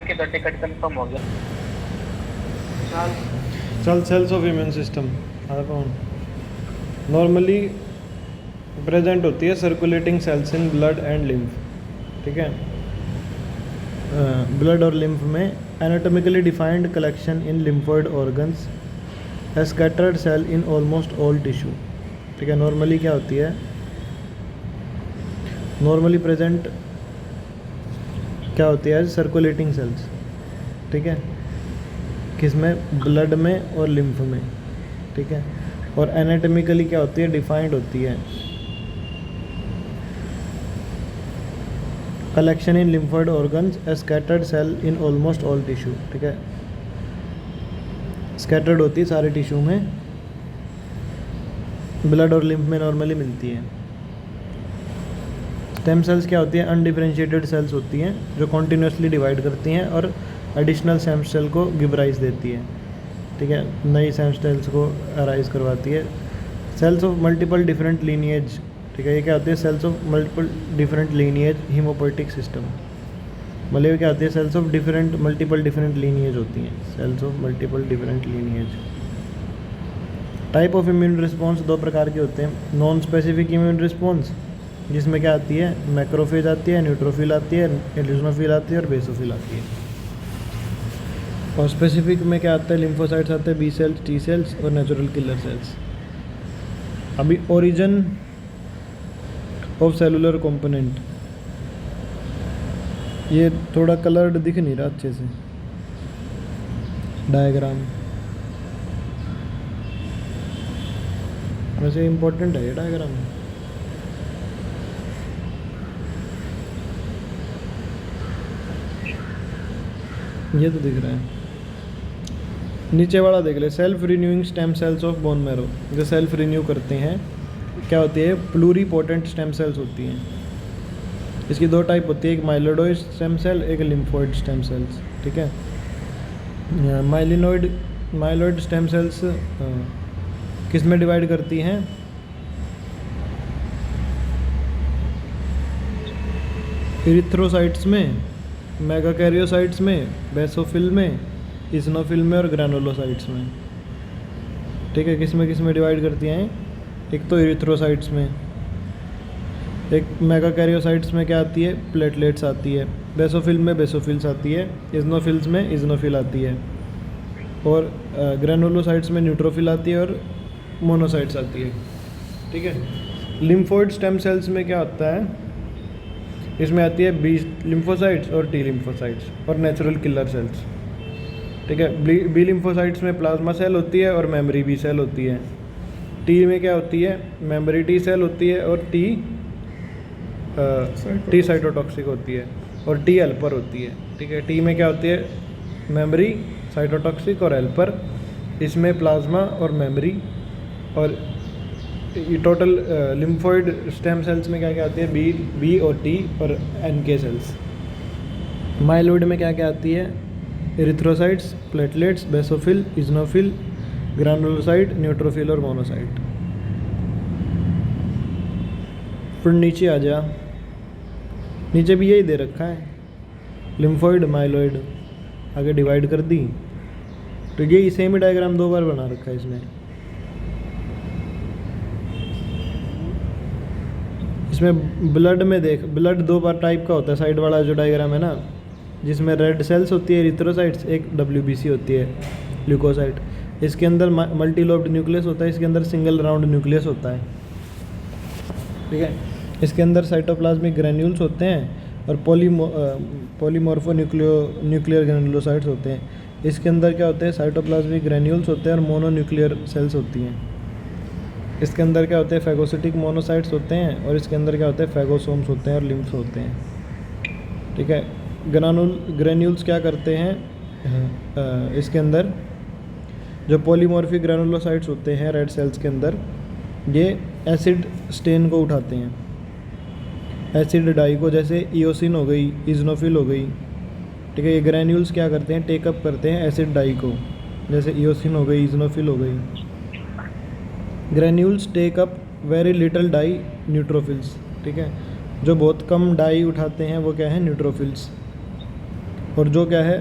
कि तो ticket confirm हो गया। चल cells of immune system normally present होती है circulating cells in blood and lymph, ठीक है। ब्लड और लिम्फ में anatomically defined collection in lymphoid organs, a scattered cell in almost all tissue, ठीक है। नॉर्मली क्या होती है, नॉर्मली प्रेजेंट क्या होती है, सर्कुलेटिंग सेल्स, ठीक है, किसमें, ब्लड में और लिम्फ में, ठीक है। और एनाटॉमिकली क्या होती है, डिफाइंड होती है, collection in lymphoid organs, a scattered cell in almost all tissue, ठीक है। स्कैटर्ड होती है सारे टिश्यू में, ब्लड और लिम्फ में नॉर्मली मिलती है। स्टेम सेल्स क्या होती है, अनडिफरेंशिएटेड सेल्स होती हैं जो कॉन्टिन्यूसली डिवाइड करती हैं और एडिशनल स्टेम सेल को गिव राइज देती है, ठीक है, नई स्टेम सेल्स को अराइज करवाती है। Cells of multiple different lineage, ठीक है, ये क्या होती है, cells of multiple different lineage haemopoietic system, मतलब ये क्या होती है, cells of different multiple different lineage होती हैं, cells of multiple different lineage. Type of immune response दो प्रकार के होते हैं, नॉन स्पेसिफिक इम्यून रिस्पॉन्स जिसमें क्या आती है, मैक्रोफेज आती है, न्यूट्रोफिल आती है, एलिजोनोफिल आती है और बेसोफिल आती है। और स्पेसिफिक में क्या आता है, लिम्फोसाइट्स आते हैं, बी सेल्स, टी सेल्स और नेचुरल किलर सेल्स। अभी ओरिजिन ऑफ सेलुलर कंपोनेंट, ये थोड़ा कलर्ड दिख नहीं रहा अच्छे से डायग्राम, वैसे इम्पोर्टेंट है ये डायग्राम। ये तो दिख रहा है, नीचे वाला देख ले, self renewing stem cells of bone marrow, जो सेल्फ रिन्यू करते हैं, क्या होती है, प्लूरीपोटेंट स्टेम सेल्स होती हैं। इसकी दो टाइप होती है, एक माइलोइड स्टेम सेल, एक लिम्फोइड स्टेम सेल्स, ठीक है। माइलोइड स्टेम सेल्स किस में डिवाइड करती हैं, इरिथ्रोसाइट्स में, मेगाकैरियोसाइट्स में, बेसोफिल में, इस्नोफिल में और ग्रैनुलोसाइट्स में, ठीक है। किस में डिवाइड करती हैं, एक तो इरिथ्रोसाइट्स में, एक मेगाकैरियोसाइट्स में क्या आती है, प्लेटलेट्स आती है, बेसोफिल में बेसोफिल्स आती है, इस्नोफिल्स में इस्नोफिल आती है और ग्रैनुलोसाइट्स में न्यूट्रोफिल आती है और मोनोसाइट्स आती है, ठीक है। लिम्फोइड स्टेम सेल्स में क्या होता है, इसमें आती है बी लिम्फोसाइट्स और टी लिम्फोसाइट्स और नेचुरल किलर सेल्स, ठीक है। बी लिम्फोसाइट्स में प्लाज्मा सेल होती है और मेमोरी बी सेल होती है। टी में क्या होती है, मेमोरी टी सेल होती है और टी साइटोटॉक्सिक होती है और टी हेल्पर होती है, ठीक है। टी में क्या होती है, मेमोरी, साइटोटॉक्सिक और हेल्पर, इसमें प्लाज्मा और मेमोरी। और ये टोटल लिम्फोइड स्टेम सेल्स में क्या क्या आती है, बी और टी और एन के सेल्स। माइलोइड में क्या क्या आती है, erythrocytes, platelets, basophil, eosinophil, granulocyte, neutrophil और मोनोसाइट। फिर नीचे आ जा, नीचे भी यही दे रखा है, लिम्फोइड माइलोइड, आगे डिवाइड कर दी, तो ये सेम ही डायग्राम दो बार बना रखा है इसने। इसमें ब्लड में देख, ब्लड दो बार टाइप का होता है, साइड वाला जो डायग्राम है ना, जिसमें रेड सेल्स होती है इरिथ्रोसाइट्स, एक डब्ल्यूबीसी होती है ल्यूकोसाइट। इसके अंदर मल्टी लोब्ड न्यूक्लियस होता है, इसके अंदर सिंगल राउंड न्यूक्लियस होता है, ठीक है। इसके अंदर साइटोप्लाज्मिक ग्रैन्यूल्स होते हैं और पॉलीमॉर्फो न्यूक्लियर ग्रैनुलोसाइट्स होते हैं। इसके अंदर क्या होते हैं, साइटोप्लाज्मिक ग्रैन्यूल्स होते हैं और मोनोन्यूक्लियर सेल्स होती हैं। इसके अंदर क्या होते हैं, फैगोसिटिक मोनोसाइट्स होते हैं और इसके अंदर क्या होते हैं, फैगोसोम्स होते हैं और लिम्फ्स होते हैं, ठीक है। ग्रैन्यूल्स क्या करते हैं, इसके अंदर जो पॉलीमॉर्फिक ग्रैनुलोसाइट्स होते हैं रेड सेल्स के अंदर, ये एसिड स्टेन को उठाते हैं, एसिड डाई को, जैसे इओसिन हो गई, इज्नोफिल हो गई, ठीक है। ये ग्रैन्यूल्स क्या करते हैं, टेकअप करते हैं एसिड डाई को, जैसे इओसिन हो गई, इज्नोफिल हो गई। Granules take up very little dye neutrophils, ठीक है। जो बहुत कम डाई उठाते हैं वो क्या है, न्यूट्रोफिल्स। और जो क्या है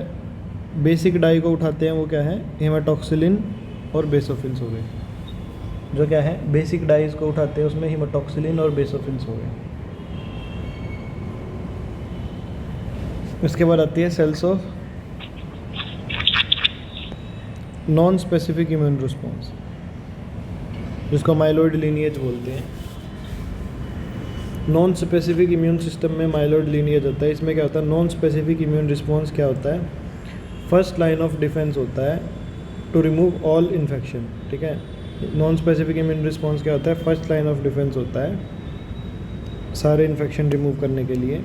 बेसिक डाई को उठाते हैं वो क्या है हेमाटॉक्सिलिन और बेसोफिल्स हो गए। जो क्या है बेसिक डाइज को उठाते हैं उसमें हेमाटॉक्सिलिन और बेसोफिल्स हो गए। इसके बाद आती है cells of non specific immune response, जिसको माइलॉइड लीनिएज बोलते हैं। नॉन स्पेसिफिक इम्यून सिस्टम में माइलॉइड लीनिएज होता है। इसमें क्या होता है नॉन स्पेसिफिक इम्यून रिस्पॉन्स क्या होता है, फर्स्ट लाइन ऑफ डिफेंस होता है टू रिमूव ऑल इन्फेक्शन। ठीक है, नॉन स्पेसिफिक इम्यून रिस्पॉन्स क्या होता है, फर्स्ट लाइन ऑफ डिफेंस होता है सारे इन्फेक्शन रिमूव करने के लिए।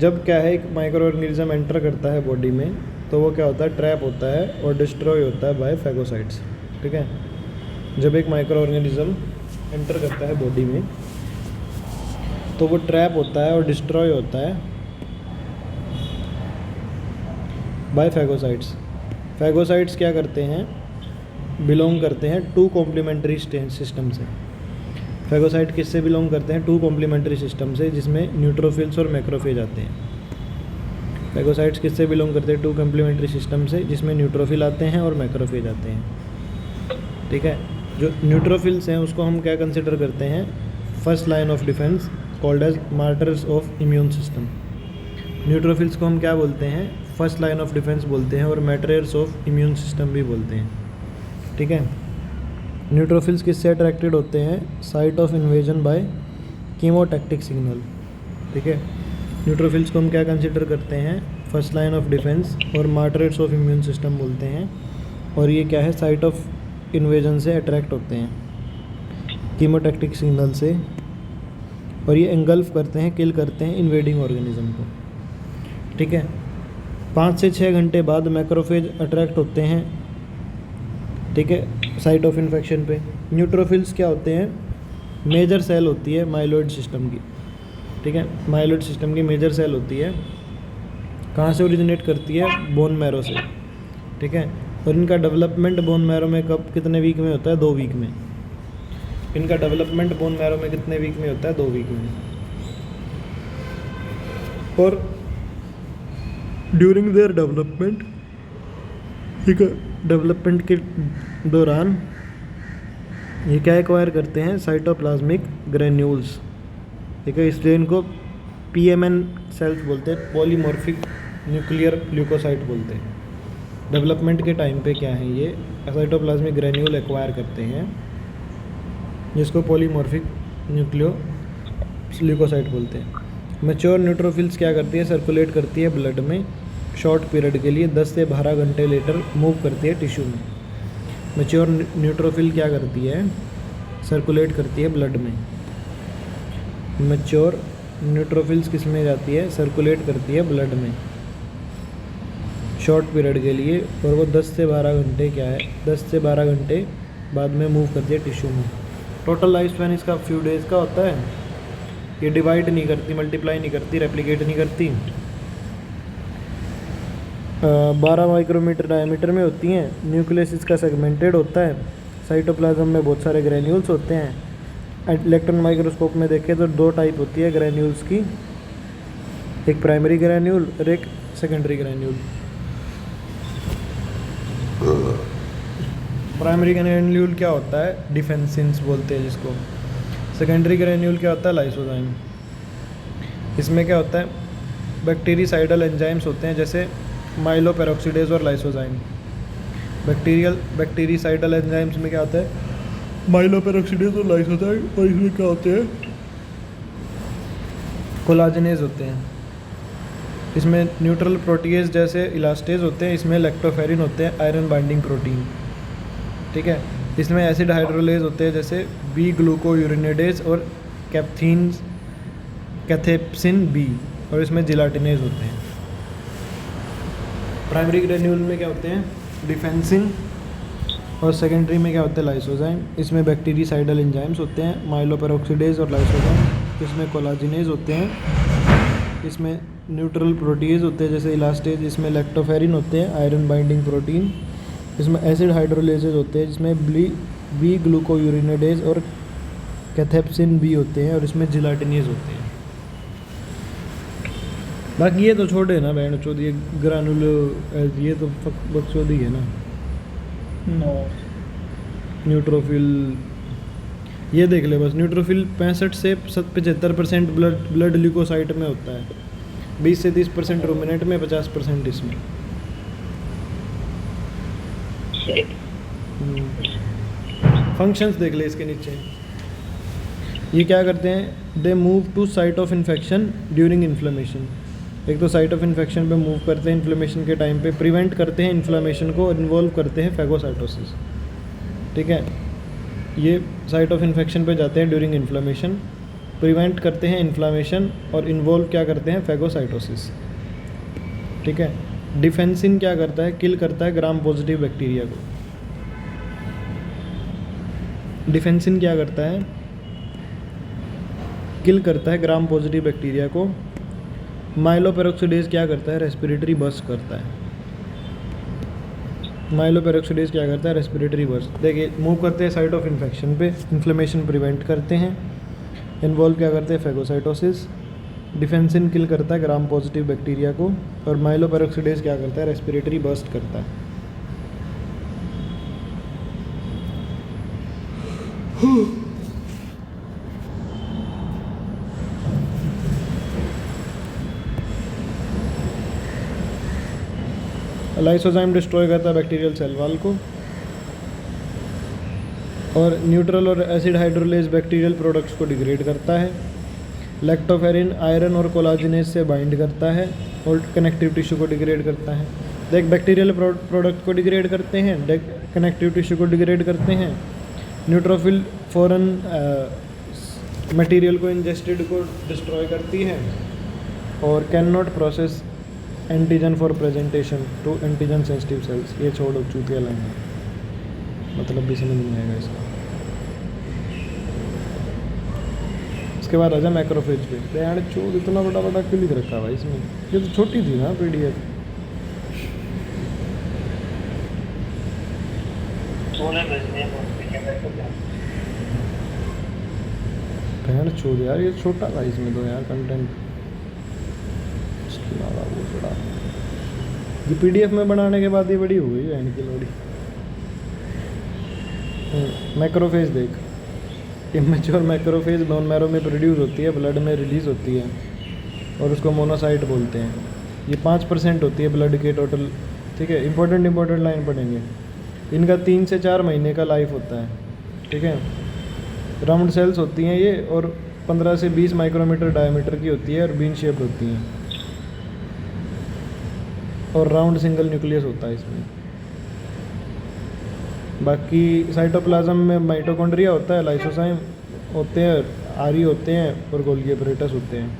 जब क्या है एक माइक्रो ऑर्गेनिज्म एंटर करता है बॉडी में तो वो क्या होता है ट्रैप होता है और डिस्ट्रॉय होता है बाय फैगोसाइट्स। ठीक है, जब एक माइक्रो ऑर्गेनिज्म एंटर करता है बॉडी में तो वो ट्रैप होता है और डिस्ट्रॉय होता है बाय फैगोसाइट्स। फैगोसाइट्स क्या करते हैं, बिलोंग करते हैं टू कॉम्प्लीमेंट्री सिस्टम से। फैगोसाइट किससे बिलोंग करते हैं, टू कॉम्प्लीमेंट्री सिस्टम से, जिसमें न्यूट्रोफिल्स और मैक्रोफेज आते हैं। फैगोसाइट्स किससे बिलोंग करते हैं, टू कॉम्प्लीमेंट्री सिस्टम से, जिसमें न्यूट्रोफिल आते हैं और मैक्रोफेज आते हैं। ठीक है, जो न्यूट्रोफिल्स हैं उसको हम क्या कंसिडर करते हैं, first line of defence called as martyrs of immune system. Neutrophils को हम क्या बोलते हैं, फर्स्ट लाइन ऑफ डिफेंस बोलते हैं और मैटर्स ऑफ इम्यून सिस्टम भी बोलते हैं। ठीक है, न्यूट्रोफिल्स किससे अट्रैक्टेड होते हैं, site of invasion by chemotactic signal. ठीक है, न्यूट्रोफिल्स को हम क्या कंसिडर करते हैं, फर्स्ट लाइन ऑफ डिफेंस और मार्टर्स ऑफ इम्यून सिस्टम बोलते हैं, और ये क्या है साइट ऑफ इन्वेजन से अट्रैक्ट होते हैं कीमोटैक्टिक सिग्नल से, और ये एंगल्फ करते हैं, किल करते हैं इन्वेडिंग ऑर्गेनिज्म को। ठीक है, 5 से 6 घंटे बाद मैक्रोफेज अट्रैक्ट होते हैं। ठीक है, साइट ऑफ इन्फेक्शन पे। न्यूट्रोफिल्स क्या होते हैं, मेजर सेल होती है माइलॉइड सिस्टम की। ठीक है, माइलॉइड सिस्टम की मेजर सेल होती है, कहाँ से ओरिजिनेट करती है, बोन मैरो से। ठीक है, और इनका डेवलपमेंट बोन मैरो में कब कितने वीक में होता है, 2 वीक में। इनका डेवलपमेंट बोन मैरो में कितने वीक में होता है, 2 वीक में। और ड्यूरिंग देयर डेवलपमेंट, ठीक है, डेवलपमेंट के दौरान ये क्या एक्वायर करते हैं, साइटोप्लाज्मिक ग्रेन्यूल्स। ठीक है, इसलिए इनको PMN सेल्स बोलते हैं, पॉलीमॉर्फिक न्यूक्लियर ल्यूकोसाइट बोलते हैं। डेवलपमेंट के टाइम पे क्या है ये साइटोप्लाज्मिक ग्रेन्यूल एक्वायर करते हैं, जिसको पॉलीमॉर्फिक ल्यूकोसाइट बोलते हैं। मैच्योर न्यूट्रोफिल्स क्या करती है, सर्कुलेट करती है ब्लड में शॉर्ट पीरियड के लिए, 10 से 12 घंटे लेटर मूव करती है टिश्यू में। मैच्योर न्यूट्रोफिल क्या करती है, सर्कुलेट करती है ब्लड में। मैच्योर न्यूट्रोफिल्स किस में जाती है, सर्कुलेट करती है ब्लड में शॉर्ट पीरियड के लिए, और वो 10 से 12 घंटे क्या है, 10 से 12 घंटे बाद में मूव करती है टिश्यू में। टोटल लाइफ स्पैन इसका फ्यू डेज़ का होता है। ये डिवाइड नहीं करती, मल्टीप्लाई नहीं करती, रेप्लिकेट नहीं करती। 12 माइक्रोमीटर डायमीटर में होती हैं। न्यूक्लियस इसका सेगमेंटेड होता है। साइटोप्लाज्म में बहुत सारे ग्रैन्यूल्स होते हैं। इलेक्ट्रॉन माइक्रोस्कोप में देखें तो 2 टाइप होती है ग्रैन्यूल्स की, एक प्राइमरी ग्रैन्यूल और एक सेकेंडरी ग्रैन्यूल। प्राइमरी ग्रैन्यूल क्या होता है, डिफेंसिन्स बोलते हैं जिसको। सेकेंडरी ग्रैन्यूल क्या होता है, लाइसोजाइम। इसमें क्या होता है, बैक्टीरियासाइडल एंजाइम्स होते हैं, जैसे माइलोपेरोक्सीडेज और लाइसोजाइम। बैक्टीरियासाइडल एंजाइम्स में क्या होता है, माइलोपेरोक्सीडेज और लाइसोजाइम, और इसमें क्या होते हैं, कोलाजनेज होते हैं। इसमें न्यूट्रल प्रोटीएज जैसे इलास्टेज होते हैं, इसमें लैक्टोफेरिन होते हैं, आयरन बाइंडिंग प्रोटीन। ठीक है, इसमें एसिड हाइड्रोलेज होते हैं, जैसे बी ग्लूकोयूरिनेडेज और कैथेप्सिन बी, और इसमें जिलाटिनेज होते हैं। प्राइमरी ग्रेन्यूल में क्या होते हैं, डिफेंसिन, और सेकेंडरी में क्या होते हैं, लाइसोजाइम। इसमें बैक्टीरियासाइडल एंजाइम्स होते हैं, माइलोपेरोक्सीडेज और लाइसोजाइम। इसमें कोलाजिनेज होते हैं। इसमें न्यूट्रल प्रोटीज होते हैं, जैसे इलास्टेज। इसमें लैक्टोफेरिन होते हैं, आयरन बाइंडिंग प्रोटीन। इसमें एसिड हाइड्रोलेजेज होते हैं, जिसमें बी ग्लूकोयूरिनेडेज और कैथेप्सिन बी होते हैं, और इसमें जिलाटिनेज होते हैं। बाकी ये तो छोड़े ना बहन चौध, ये ग्रानुल ये तो बकचोदी है ना। नो न्यूट्रोफिल ये देख ले बस, न्यूट्रोफिल 65 से 75% ब्लड ल्यूकोसाइट में होता है, 20 से 30% रूमिनेंट में, 50% इसमें। फंक्शंस देख ले इसके नीचे, ये क्या करते हैं, they move to site of infection during inflammation. एक तो साइट ऑफ इन्फेक्शन पे मूव करते हैं इन्फ्लेमेशन के टाइम पे, प्रिवेंट करते हैं इन्फ्लेमेशन को, इन्वॉल्व करते हैं फैगोसाइटोसिस। ठीक है, ये साइट ऑफ इन्फेक्शन पे जाते हैं ड्यूरिंग इन्फ्लेमेशन, प्रिवेंट करते हैं इन्फ्लामेशन, और इन्वॉल्व क्या करते हैं, फैगोसाइटोसिस। ठीक है, डिफेंसिन क्या करता है, किल करता है ग्राम पॉजिटिव बैक्टीरिया को। डिफेंसिन क्या करता है, किल करता है ग्राम पॉजिटिव बैक्टीरिया को। माइलोपेरोक्सीडेज क्या करता है, रेस्पिरेटरी बर्स्ट करता है। माइलोपेरोक्सीडेज क्या करता है, रेस्पिरेटरी बर्स्ट। देखिए, मूव करते हैं साइट ऑफ इन्फेक्शन पे, इन्फ्लेमेशन प्रिवेंट करते हैं, इन्वॉल्व क्या करते हैं, फैगोसाइटोसिस। डिफेंसिन किल करता है ग्राम पॉजिटिव बैक्टीरिया को, और माइलोपेरोक्सीडेज क्या करता है, रेस्पिरेटरी बर्स्ट करता है। लाइसोजाइम डिस्ट्रॉय करता है बैक्टीरियल सेल वॉल को, और न्यूट्रल और एसिड हाइड्रोलेज बैक्टीरियल प्रोडक्ट्स को डिग्रेड करता है। लैक्टोफेरिन आयरन और कोलाजिनेज से बाइंड करता है और कनेक्टिव टिश्यू को डिग्रेड करता है। देख, बैक्टीरियल प्रोडक्ट को डिग्रेड करते हैं, कनेक्टिव टिश्यू को डिग्रेड करते हैं। न्यूट्रोफिल फॉरेन मटेरियल को, इंजेस्टेड को डिस्ट्रॉय करती है, और can not process antigen for presentation to antigen sensitive cells. ये छोड़ो, चूतिया लाइन है, मतलब भी समझ नहीं आएगा इसका। इसके बाद आजा मैक्रोफेज पे। यार चोद इतना बड़ा बड़ा क्यों लिख रखा भाई इसमें, ये तो छोटी थी ना PDF। बहन चोद यार, ये छोटा था इसमें तो यार कंटेंट, इसके अलावा वो बड़ा, ये PDF में बनाने के बाद ये बड़ी हो गई बहन की लोड़ी। मैक्रोफेज देख, इमेच्योर मैक्रोफेज बोन मैरो में प्रोड्यूस होती है, ब्लड में रिलीज होती है, और उसको मोनोसाइट बोलते हैं। ये 5% होती है ब्लड के टोटल। ठीक है, इंपॉर्टेंट लाइन पढ़ेंगे। इनका 3 से 4 महीने का लाइफ होता है। ठीक है, राउंड सेल्स होती हैं ये, और 15 से 20 माइक्रोमीटर डायमीटर की होती है, और बीन शेप्ड होती हैं, और राउंड सिंगल न्यूक्लियस होता है इसमें। बाकी साइटोप्लाज्म में माइटोकॉन्ड्रिया होता है, लाइसोजाइम होते हैं, आरी होते हैं, और गोल्गी अपरेटस होते हैं।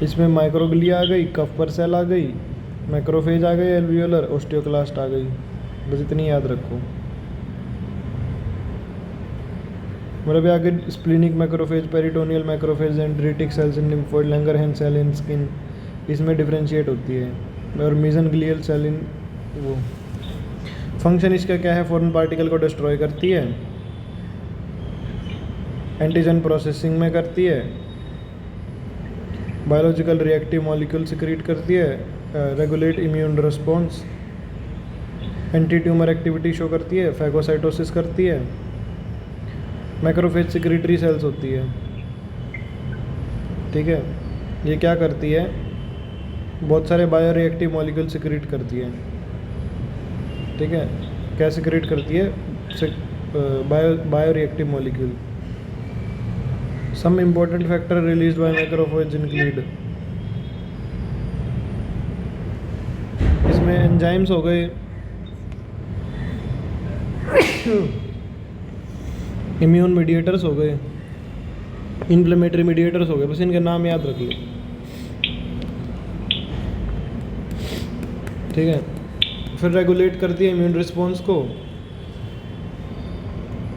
इसमें माइक्रोग्लिया आ गई, कफ सेल आ गई, मैक्रोफेज आ गए, एल्वियोलर, ओस्टियोक्लास्ट आ गई। बस इतनी याद रखो। मतलब आगे splenic macrophage, peritoneal macrophage, dendritic cells in lymphoid, Langerhans cell in skin, इसमें डिफरेंशिएट होती है, और मीजनग्लियल सेल इन वो। फंक्शन इसका क्या है, फॉरेन पार्टिकल को डिस्ट्रॉय करती है, एंटीजन प्रोसेसिंग में करती है, बायोलॉजिकल रिएक्टिव मॉलिक्यूल सिक्रीट करती है, regulate immune response, anti tumour activity show करती है, फैगोसाइटोसिस करती है। मैक्रोफेज सिक्रीटरी सेल्स होती है। ठीक है, ये क्या करती है, बहुत सारे बायो रिएक्टिव मॉलिक्यूल सिक्रीट करती है। ठीक है, क्या सिक्रीट करती है, bioreactive molecule. Some important factor released by macrophage include, इसमें एंजाइम्स हो गए, इम्यून मीडिएटर्स हो गए, इन्फ्लेमेटरी मीडिएटर्स हो गए, बस इनके नाम याद रख लो। ठीक है, फिर रेगुलेट करती है इम्यून रिस्पॉन्स को।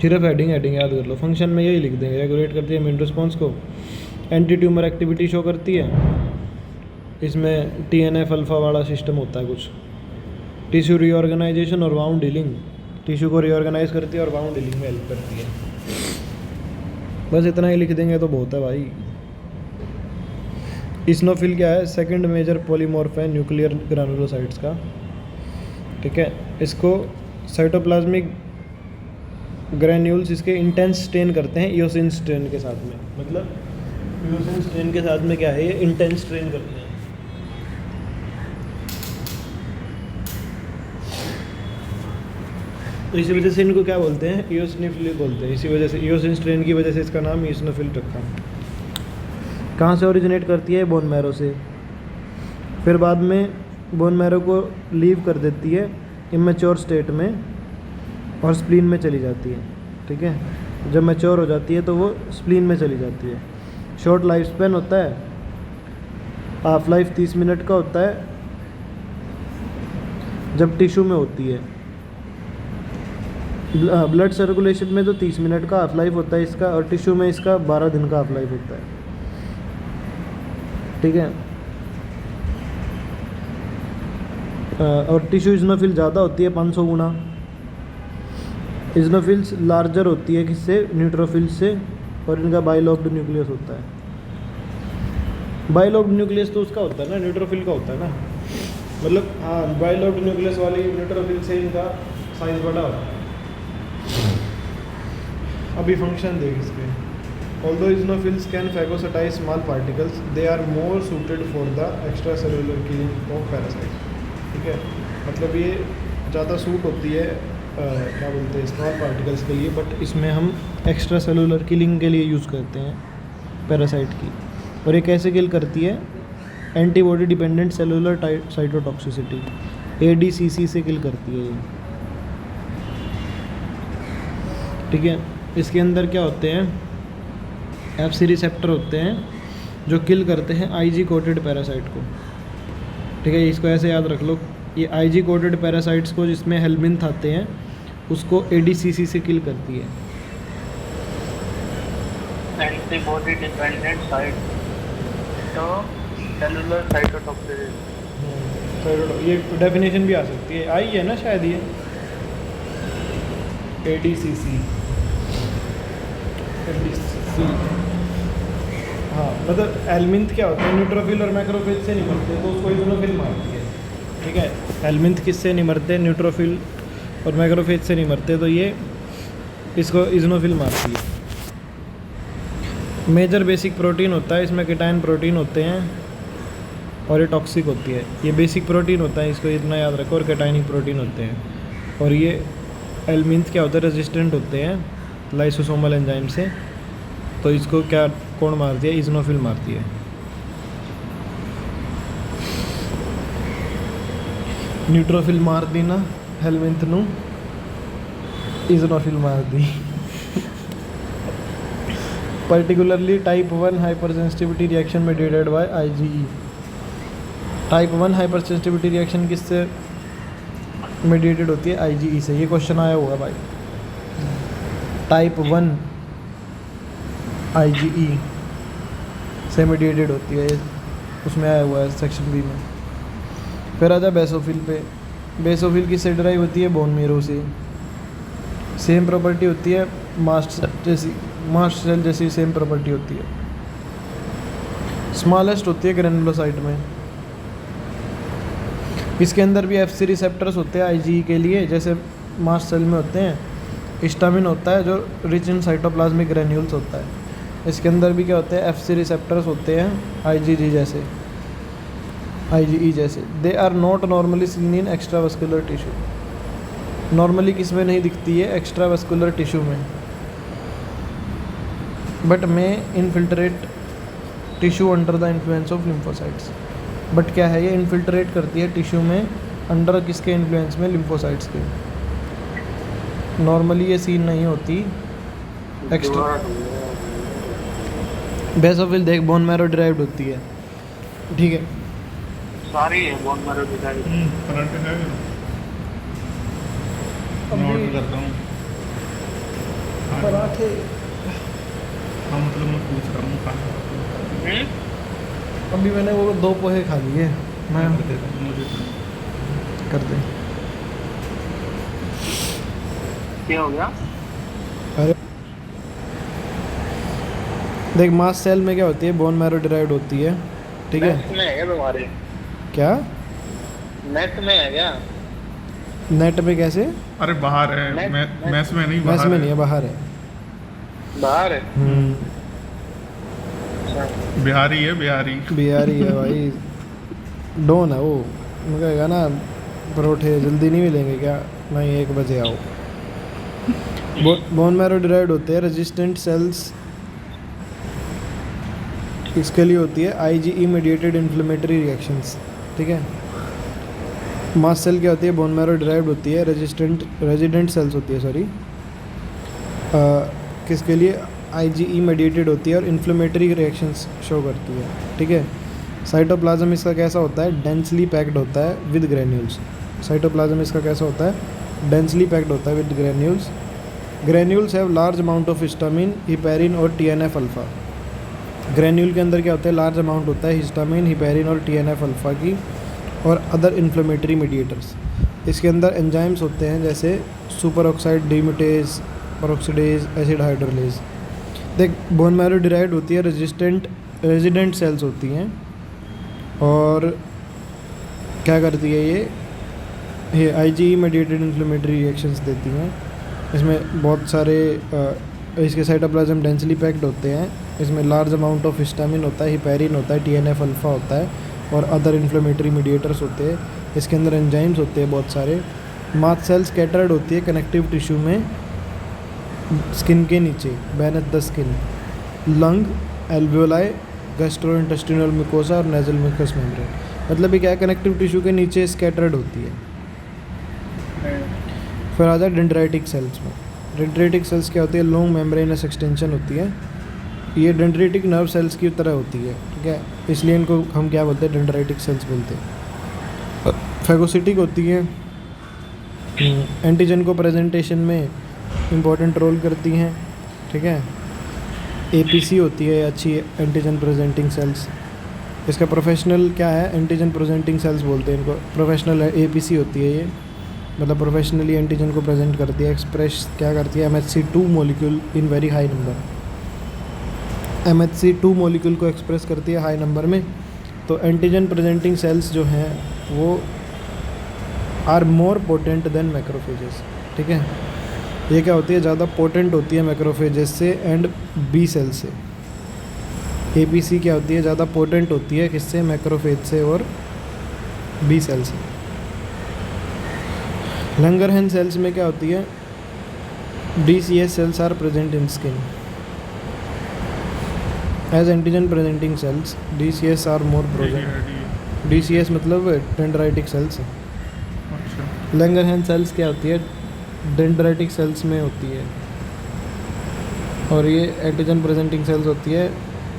सिर्फ हेडिंग याद कर लो, फंक्शन में यही लिख देंगे, रेगुलेट करती है इम्यून रिस्पॉन्स को, एंटी ट्यूमर एक्टिविटी शो करती है। इसमें TNF अल्फा वाला सिस्टम होता है कुछ, टिश्यू रीऑर्गेनाइजेशन और वाउंड हीलिंग, टिश्यू को रीऑर्गेनाइज करती है और वाउंड हीलिंग में हेल्प करती है। बस इतना ही लिख देंगे तो बहुत है भाई। इस्नोफिल क्या है? सेकंड मेजर पॉलीमॉर्फ है न्यूक्लियर ग्रानुलोसाइट्स का, ठीक है। इसको साइटोप्लाज्मिक ग्रैन्यूल्स इसके इंटेंस स्ट्रेन करते हैं ईओसिन स्ट्रेन के साथ में। मतलब ईओसिन स्ट्रेन के साथ में क्या है, ये इंटेंस स्ट्रेन करते हैं। तो इसी वजह से इनको क्या बोलते हैं? ईओसिनोफिल बोलते हैं। इसी वजह से ईओसिन स्ट्रेन की वजह से इसका नाम ईओसिनोफिल रखा। कहाँ से ओरिजिनेट करती है? बोन मैरो से। फिर बाद में बोन मैरो को लीव कर देती है इमेच्योर स्टेट में और स्प्लीन में चली जाती है, ठीक है। जब मैच्योर हो जाती है तो वो स्प्लीन में चली जाती है। शॉर्ट लाइफ स्पैन होता है, हाफ लाइफ 30 मिनट का होता है जब टिश्यू में होती है। ब्लड सर्कुलेशन में तो 30 मिनट का हाफ लाइफ होता है इसका, और टिश्यू में इसका 12 दिन का हाफ लाइफ होता है, ठीक है। और टिश्यू इज़नोफिल ज़्यादा होती है 500 गुना। इज़नोफिल्स लार्जर होती है किससे? न्यूट्रोफिल से, और इनका बाइलोब्ड न्यूक्लियस होता है। बाइलोब्ड न्यूक्लियस तो उसका होता है ना, न्यूट्रोफिल का होता है ना। मतलब हाँ, बाइलोब्ड न्यूक्लियस वाली न्यूट्रोफिल से इनका साइज बड़ा होता है। अभी फंक्शन देख इसके। Although eosinophils can phagocytise small particles, they are more suited for the extra cellular killing of parasite, ठीक है। मतलब ये ज़्यादा सूट होती है क्या बोलते हैं, स्मॉल पार्टिकल्स के लिए, बट इसमें हम एक्स्ट्रा सेलुलर किलिंग के लिए यूज़ करते हैं पैरासाइट की। और ये कैसे किल करती है? Antibody dependent cellular cytotoxicity, ADCC से किल करती है ये, ठीक है। इसके अंदर क्या होते हैं? FC रिसेप्टर होते हैं जो किल करते हैं IG कोटेड पैरासाइट को, ठीक है। इसको ऐसे याद रख लो, ये IG कोटेड पैरासाइट्स को जिसमें हेलमिंथ आते हैं उसको ADCC से किल करती है। एंटीबॉडी डिपेंडेंट साइट तो सेलुलर साइटोटॉक्सिसिटी, ये डेफिनेशन भी आ सकती है, आई है ना शायद ये ADCC। हाँ, मतलब एलमिंथ क्या होता है? न्यूट्रोफिल और मैक्रोफिल से नहीं मरते तो उसको इज़नोफिल मारती है, ठीक है। एलमिंथ किससे नहीं मरते? न्यूट्रोफिल और मैक्रोफेज से नहीं मरते, तो ये इसको इज़नोफिल मारती है। मेजर बेसिक प्रोटीन होता है इसमें, कीटाइन प्रोटीन होते हैं और ये टॉक्सिक होती है। ये बेसिक प्रोटीन होता है, इसको इतना याद रखो, और कीटाइनिक प्रोटीन होते हैं। और ये एलमिंथ क्या होता है? रेजिस्टेंट होते हैं लाइसोसोमल एंजाइम से, तो इसको क्या कौन मारती है? इज़नोफिल मारती है। न्यूट्रोफिल मार दी ना हेलमिंथ नू, इज़नोफिल मार दी। Particularly type 1 hyper sensitivity reaction mediated by IgE। Type 1 hyper sensitivity reaction किससे मेडिएटेड होती है? IgE से। ये क्वेश्चन आया हुआ भाई, टाइप 1 IgE से मेडिएटेड होती है, उसमें आया हुआ है सेक्शन B में। फिर आजा बेसोफिल पे। बेसोफिल किससे ड्राइव होती है? बोन मेरो से। सेम प्रॉपर्टी होती है मास्ट सेल जैसी सेम प्रॉपर्टी होती है। स्मॉलेस्ट होती है ग्रेनुलोसाइट में। इसके अंदर भी FC रिसेप्टर्स होते हैं IgE के लिए, जैसे मास्ट सेल में होते हैं। हिस्टामिन होता है जो रिच इन साइटोप्लाज्मिक ग्रेन्यूल्स होता है। इसके अंदर भी क्या होते हैं? FC रिसेप्टर्स होते हैं IgE जैसे। They are not normally seen in extravascular tissue. Normally किस में नहीं दिखती है? एक्स्ट्रावास्कुलर टिश्यू में, बट में infiltrate tissue under the influence of lymphocytes. But क्या है? ये इनफिल्ट्रेट करती है टिश्यू में अंडर किसके इन्फ्लुएंस में? लिम्फोसाइट्स के। नॉर्मली ये सीन नहीं होती एक्स्ट्रा। बेसोफिल देख बोन मैरो डिराइव्ड होती है, ठीक है। सारी है बोन मैरो डिराइव्ड। करंट है, मैं ऑर्डर करता हूँ पराठे। हाँ मतलब मैं पूछ रहा हूँ कहाँ अभी मैंने वो 2 पोहे खा लिए, मैं कर देता हूँ, मुझे कर दे। क्या हो गया? अरे देख, मास्ट सेल में क्या होती है? बोन मैरो डिराइव्ड होती है, ठीक नेट है। में है क्या तुम्हारे? क्या नेट में है क्या? नेट पे कैसे? अरे बाहर है, मैस में नहीं, मैस बाहर में नहीं है, बाहर है। बाहर है? अच्छा। बिहारी है, बिहारी। बिहारी है भाई, डॉन है वो। मैं कहेगा ना परोठे जल्दी नहीं मिलेंगे क्या, नहीं 1 बजे आओ। बोन मैरो डिराइव्ड होते हैं रेजिस्टेंट सेल्स, इसके लिए होती है आईजीई मीडिएटेड इन्फ्लेमेटरी रिएक्शंस, ठीक है। मास्ट सेल क्या होती है, बोन मैरो डिराइव्ड होती है रेजिडेंट सेल्स होती है, सॉरी, किसके लिए, आईजीई मीडिएटेड होती है और इन्फ्लेमेटरी रिएक्शंस शो करती है, ठीक है। साइटोप्लाज्म इसका कैसा होता है, डेंसली पैक्ड होता है विद ग्रेन्यूल्स। साइटोप्लाज्म इसका कैसा होता है, डेंसली पैक्ड होता है with granules. Granules have large amount of histamine, heparin और टीएनएफ अल्फा। ग्रेन्यूल के अंदर क्या होता है, लार्ज अमाउंट होता है हिस्टामिन, हिपेरिन और टीएनएफ अल्फा की और अदर इन्फ्लेमेटरी मीडिएटर्स। इसके अंदर एंजाइम्स होते हैं जैसे super oxide dismutase, peroxidase, acid hydrolase. देख, बोन मैरो डिराइव्ड होती है रेजिडेंट सेल्स होती हैं और क्या करती है ये आईजीई मीडिएटेड इन्फ्लेमेटरी रिएक्शंस देती हैं। इसमें बहुत सारे इसके साइटोप्लाज्म डेंसली पैक्ड होते हैं। इसमें लार्ज अमाउंट ऑफ हिस्टामिन होता है, हिपेरिन होता है, टीएनएफ अल्फा होता है और अदर इन्फ्लेमेटरी मीडिएटर्स होते हैं। इसके अंदर एंजाइम्स होते हैं बहुत सारे। मास्ट सेल्स स्कैटर्ड होती है कनेक्टिव टिश्यू में, स्किन के नीचे, beneath the skin, lung, alveoli, gastrointestinal mucosa और नेजल म्यूकस मेम्ब्रेन। मतलब ये क्या है, कनेक्टिव टिश्यू के नीचे स्कैटर्ड होती है। फिर आ जाए डेंड्राइटिक सेल्स में। डेंड्राइटिक सेल्स क्या होती है, लॉन्ग मेम्ब्रेनस एक्सटेंशन होती है। ये डेंड्राइटिक नर्व सेल्स की तरह होती है, ठीक है, इसलिए इनको हम क्या बोलते हैं, डेंड्राइटिक सेल्स बोलते हैं। फैगोसिटिक होती है, एंटीजन को प्रेजेंटेशन में इम्पोर्टेंट रोल करती हैं, ठीक है। एपीसी होती है अच्छी एंटीजन प्रेजेंटिंग सेल्स। इसका प्रोफेशनल क्या है, एंटीजन प्रेजेंटिंग सेल्स बोलते हैं इनको। प्रोफेशनल एपीसी होती है ये, मतलब प्रोफेशनली एंटीजन को प्रेजेंट करती है, एक्सप्रेस क्या करती है, MHC2 molecule in very high number. MHC2 molecule को एक्सप्रेस करती है हाई नंबर में। तो एंटीजन प्रेजेंटिंग सेल्स जो हैं वो are more potent than macrophages, ठीक है। ये क्या होती है, ज़्यादा पोटेंट होती है मैक्रोफेजेस से एंड बी सेल से। एपीसी क्या होती है, ज़्यादा पोटेंट होती है किससे, मैक्रोफेज से और बी सेल से। लंगरहैन सेल्स में क्या होती है, DCS cells are present in skin as antigen presenting cells. DCS are more present. DCS मतलब डेंड्राइटिक सेल्स। अच्छा, लंगरहैन सेल्स क्या होती है, डेंड्राइटिक सेल्स में होती है और ये एंटीजन प्रेजेंटिंग सेल्स होती है,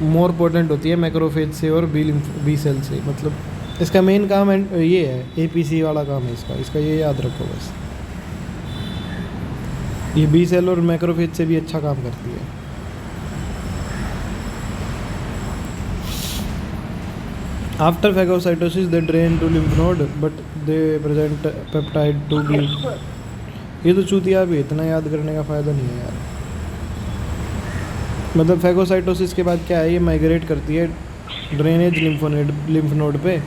मोर पोटेंट होती है मैक्रोफेज से और बी सेल से। मतलब इसका मेन काम ये है, एपीसी वाला काम है इसका ये याद रखो बस। ये बी सेल और मैक्रोफेज से भी अच्छा काम करती है। After phagocytosis they drain to lymph node but they present peptide to B. ये तो चूतिया भी, इतना याद करने का फ़ायदा नहीं है यार। मतलब फैगोसाइटोसिस के बाद क्या है, ये माइग्रेट करती है ड्रेनेज लिम्फ नोड पे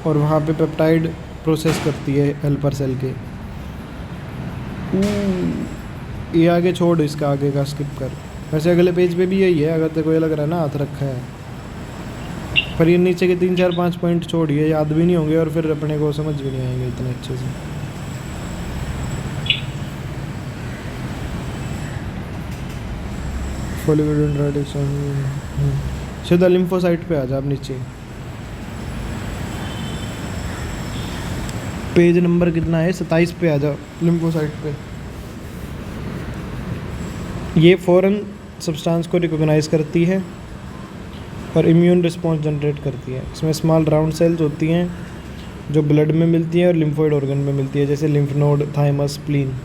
और वहाँ पे पेप्टाइड प्रोसेस करती है हेल्पर सेल के। ये आगे छोड़, इसका आगे का स्किप कर। वैसे अगले पेज पे भी यही है, अगर तेरे को ये लग रहा है ना हाथ रखा है, पर ये नीचे के 3 4 5 पॉइंट छोड़िए, याद भी नहीं होंगे और फिर अपने को समझ भी नहीं आएंगे इतने अच्छे से। सीधा लिम्फोसाइट पे आ जा आप नीचे। पेज नंबर कितना है, 27 पे आ जाओ, लिम्फोसाइट पे। ये फ़ौरन सब्सटेंस को रिकॉग्नाइज करती है और इम्यून रिस्पॉन्स जनरेट करती है। इसमें स्मॉल राउंड सेल्स होती हैं जो ब्लड में मिलती हैं और लिम्फोइड ऑर्गन में मिलती है, जैसे लिम्फ नोड, थाइमस, स्प्लीन,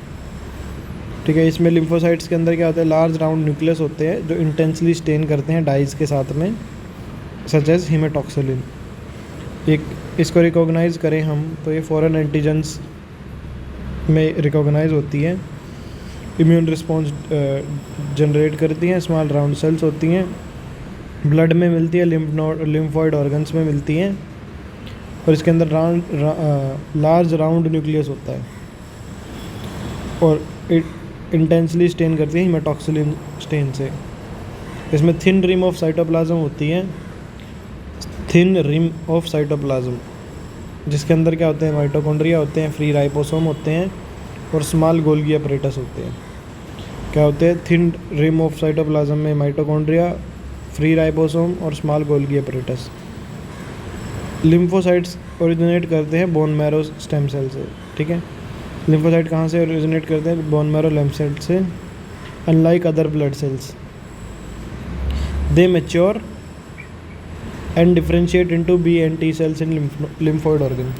ठीक है। इसमें लिम्फोसाइट्स के अंदर क्या होता है, लार्ज राउंड न्यूक्लियस होते हैं जो इंटेंसली स्टेन करते हैं डाइज के साथ में, सच एज हीमेटॉक्सिलिन। एक इसको रिकॉग्नाइज करें हम तो ये फ़ौरन एंटीजन्स में रिकॉग्नाइज होती है, इम्यून रिस्पॉन्स जनरेट करती हैं। स्मॉल राउंड सेल्स होती हैं ब्लड में मिलती है, लिम्फॉइड ऑर्गन्स में मिलती हैं, और इसके अंदर लार्ज राउंड न्यूक्लियस होता है और इंटेंसली स्टेन करती है हीमेटॉक्सिलिन स्टेन से। इसमें थिन रिम ऑफ साइटोप्लाज्म होती है, थिन रिम ऑफ साइटोप्लाज्म, जिसके अंदर क्या होते हैं, माइटोकॉन्ड्रिया होते हैं, फ्री राइबोसोम होते हैं और स्मॉल गोल्गी अपरेटस होते हैं। क्या होते हैं, थिन रिम ऑफ साइटोप्लाज्म में माइटोकॉन्ड्रिया, फ्री राइबोसोम और small Golgi apparatus. Lymphocytes originate करते हैं बोन मैरो स्टेम सेल से, ठीक है। लिम्फोसाइट कहाँ से ओरिजिनेट करते हैं, बोन मैरो लिम्फ सेल से। Unlike other blood cells they mature and differentiate into B and T cells in lymphoid organ.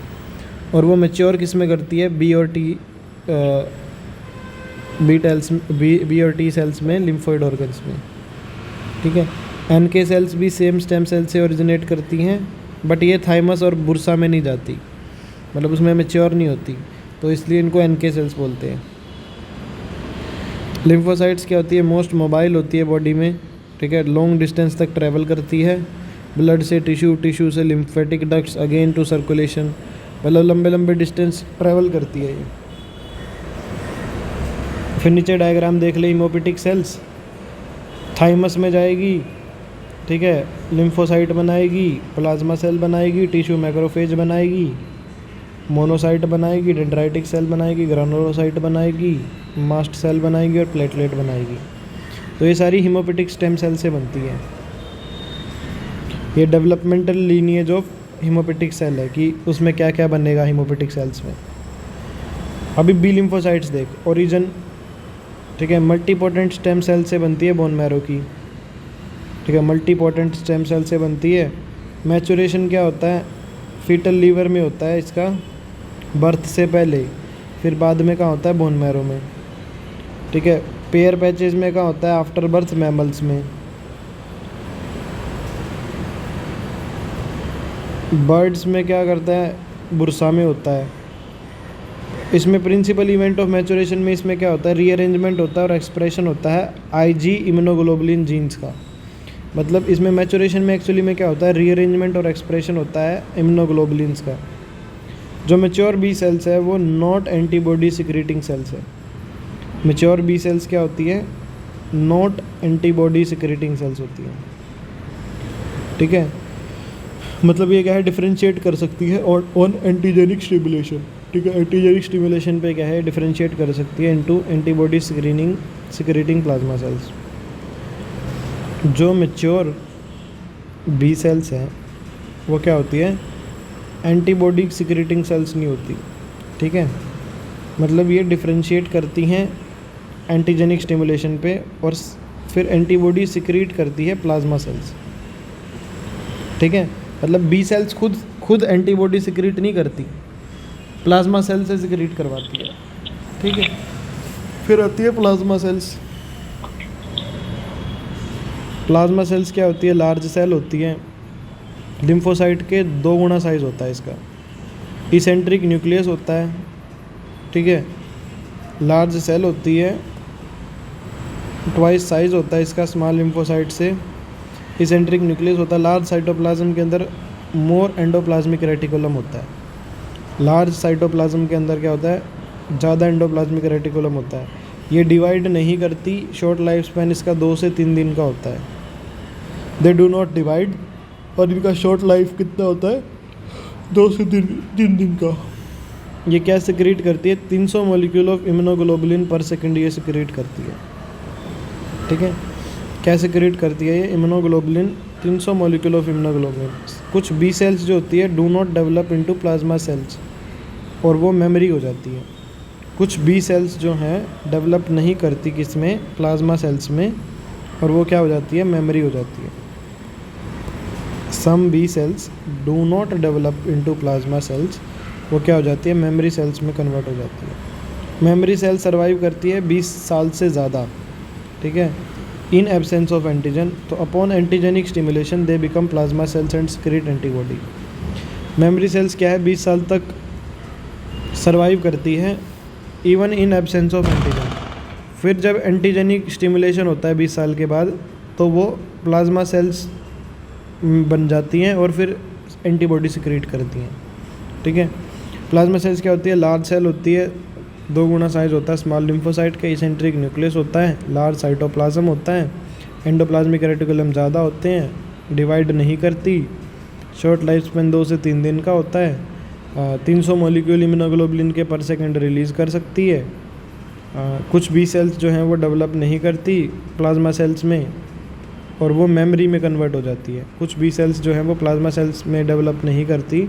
और वो मैच्योर किस में करती है, बी और टी सेल्स में, लिम्फोइड ऑर्गन्स में, ठीक है। एनके सेल्स भी सेम स्टेम सेल से ओरिजिनेट करती हैं, बट ये थाइमस और बुरसा में नहीं जाती, मतलब उसमें मैच्योर नहीं होती, तो इसलिए इनको एनके सेल्स बोलते हैं। लिम्फोसाइट्स क्या होती है, मोस्ट मोबाइल होती है बॉडी में, ठीक है। लॉन्ग डिस्टेंस तक ट्रैवल करती है, ब्लड से टिश्यू, टिश्यू से lymphatic ducts again to circulation, मतलब लंबे लंबे डिस्टेंस ट्रैवल करती है ये। फिर नीचे डायग्राम देख ले, हीमोपोएटिक सेल्स थाइमस में जाएगी, ठीक है, लिम्फोसाइट बनाएगी, प्लाज्मा सेल बनाएगी, टिश्यू मैक्रोफेज बनाएगी, मोनोसाइट बनाएगी, डेंड्राइटिक सेल बनाएगी, ग्रानुलोसाइट बनाएगी, मास्ट सेल बनाएगी और प्लेटलेट बनाएगी। तो ये सारी हीमोपोएटिक स्टेम सेल से बनती है। ये developmental lineage of haemopoietic cell है कि उसमें क्या क्या बनेगा हीमोपोएटिक सेल्स में। अभी बी लिम्फोसाइट्स देख, ओरिजिन, ठीक है, मल्टीपोटेंट स्टेम सेल से बनती है बोन मैरो की, ठीक है, मल्टीपोटेंट स्टेम सेल से बनती है। मैचुरेशन क्या होता है, फीटल लीवर में होता है इसका बर्थ से पहले, फिर बाद में कहाँ होता है, बोन मैरो में, ठीक है। पेयर पैचेज में कहाँ होता है, आफ्टर बर्थ मैमल्स में। बर्ड्स में क्या करता है, बुरसा में होता है। इसमें प्रिंसिपल इवेंट ऑफ मैचुरेशन में इसमें क्या होता है, रीअरेंजमेंट होता है और एक्सप्रेशन होता है आईजी इम्यूनोग्लोबुलिन जीन्स का। मतलब इसमें मैचुरेशन में एक्चुअली में क्या होता है, रीअरेंजमेंट और एक्सप्रेशन होता है इम्यूनोग्लोबुलिन्स का। जो मैच्योर बी सेल्स है वो नॉट एंटीबॉडी सिक्रेटिंग सेल्स है। मैच्योर बी सेल्स क्या होती है, नॉट एंटीबॉडी सिक्रेटिंग सेल्स होती है, ठीक है। मतलब ये क्या है, डिफरेंशिएट कर सकती है ऑन एंटीजेनिक स्टिमुलेशन, ठीक है। एंटीजेनिक स्टिमुलेशन पे क्या है, डिफरेंशिएट कर सकती है into antibody secreting plasma cells. जो मैच्योर बी सेल्स हैं वो क्या होती है, एंटीबॉडी सिक्रेटिंग सेल्स नहीं होती, ठीक है। मतलब ये डिफरेंशिएट करती हैं एंटीजेनिक स्टिमुलेशन पे और फिर एंटीबॉडी सिक्रीट करती है प्लाज्मा सेल्स, ठीक है। मतलब बी सेल्स खुद एंटीबॉडी सिक्रीट नहीं करती, प्लाज्मा सेल से सिक्रीट करवाती है, ठीक है। फिर आती है प्लाज्मा सेल्स। प्लाज्मा सेल्स क्या होती है, लार्ज सेल होती है, लिम्फोसाइट के 2 गुना साइज़ होता है इसका, इसेंट्रिक न्यूक्लियस होता है, ठीक है। लार्ज सेल होती है, ट्वाइस साइज़ होता है इसका स्मॉल लिम्फोसाइट से, इसेंट्रिक न्यूक्लियस होता है। लार्ज साइटोप्लाज्म के अंदर मोर एंडोप्लाज्मिक रेटिकुलम होता है। लार्ज साइटोप्लाज्म के अंदर क्या होता है, ज़्यादा एंडोप्लाज्मिक रेटिकुलम होता है। ये डिवाइड नहीं करती, शॉर्ट लाइफ स्पैन इसका 2 से 3 दिन का होता है। दे डू नॉट डिवाइड, और इनका शॉर्ट लाइफ कितना होता है, 2 से 3 दिन का। ये क्या सिक्रीट करती है, 300 मॉलिक्यूल ऑफ इम्यूनोग्लोबुलिन पर सेकंड ये सिक्रीट करती है, ठीक है। क्या सिक्रीट करती है ये, इम्यूनोग्लोबुलिन, 300 मॉलिक्यूल ऑफ इम्यूनोग्लोबुलिन। कुछ बी सेल्स जो होती है do not develop into plasma sales, और वो मेमोरी हो जाती है। कुछ बी सेल्स जो हैं डेवलप नहीं करती किस में, प्लाज्मा सेल्स में, और वो क्या हो जाती है, मेमोरी हो जाती है। Some B cells do not develop into plasma cells, वो क्या हो जाती है, मेमोरी सेल्स में कन्वर्ट हो जाती है। मेमोरी सेल सर्वाइव करती है 20 साल से ज़्यादा, ठीक है, इन एब्सेंस ऑफ एंटीजन। तो upon antigenic stimulation they become plasma cells and secrete antibody. Memory cells क्या है, 20 साल तक सर्वाइव करती है even in absence of antigen. फिर जब एंटीजेनिक स्टिमुलेशन होता है 20 साल के बाद, तो वो प्लाज्मा सेल्स बन जाती हैं और फिर एंटीबॉडी सिक्रीट करती हैं। ठीक है। प्लाज्मा सेल्स क्या होती है? लार्ज सेल होती है, 2 गुना साइज होता है स्मॉल लिम्फोसाइट का, इसेंट्रिक न्यूक्लियस होता है, लार्ज साइटोप्लाज्म होता है, एंडोप्लाज्मिक रेटिकुलम ज़्यादा होते हैं, डिवाइड नहीं करती, शॉर्ट लाइफ स्पेन 2 से 3 दिन का होता है, 300 मॉलिक्यूल इम्यूनोग्लोबुलिन के पर सेकंड रिलीज़ कर सकती है। कुछ बी सेल्स जो हैं वो डेवलप नहीं करती प्लाज्मा सेल्स में और वो मेमोरी में कन्वर्ट हो जाती है। कुछ बी सेल्स जो हैं वो प्लाज्मा सेल्स में डेवलप नहीं करती,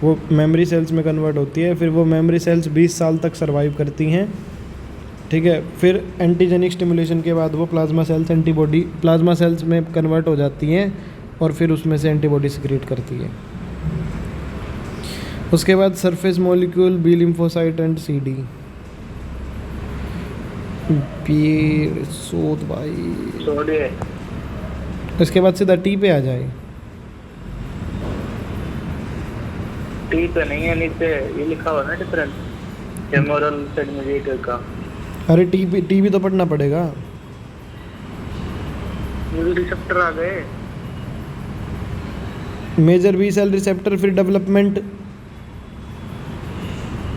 वो मेमोरी सेल्स में कन्वर्ट होती है। फिर वो मेमोरी सेल्स 20 साल तक सर्वाइव करती हैं। ठीक है। फिर एंटीजेनिक स्टिमुलेशन के बाद वो प्लाज्मा सेल्स में कन्वर्ट हो जाती हैं और फिर उसमें से एंटीबॉडी सिक्रीट करती है। उसके बाद surface molecule, B lymphocyte and CD। पेड़ सोत भाई, छोड़िए। इसके बाद सीधा T पे आ जाए। टी तो नहीं है, नीचे ये लिखा हुआ ना डिफरेंस, फेमोरल सेगमेंटेटर का। अरे टी भी तो पढ़ना पड़ेगा। ये रिसेप्टर आ गए। मेजर बी सेल रिसेप्टर, फिर डेवलपमेंट।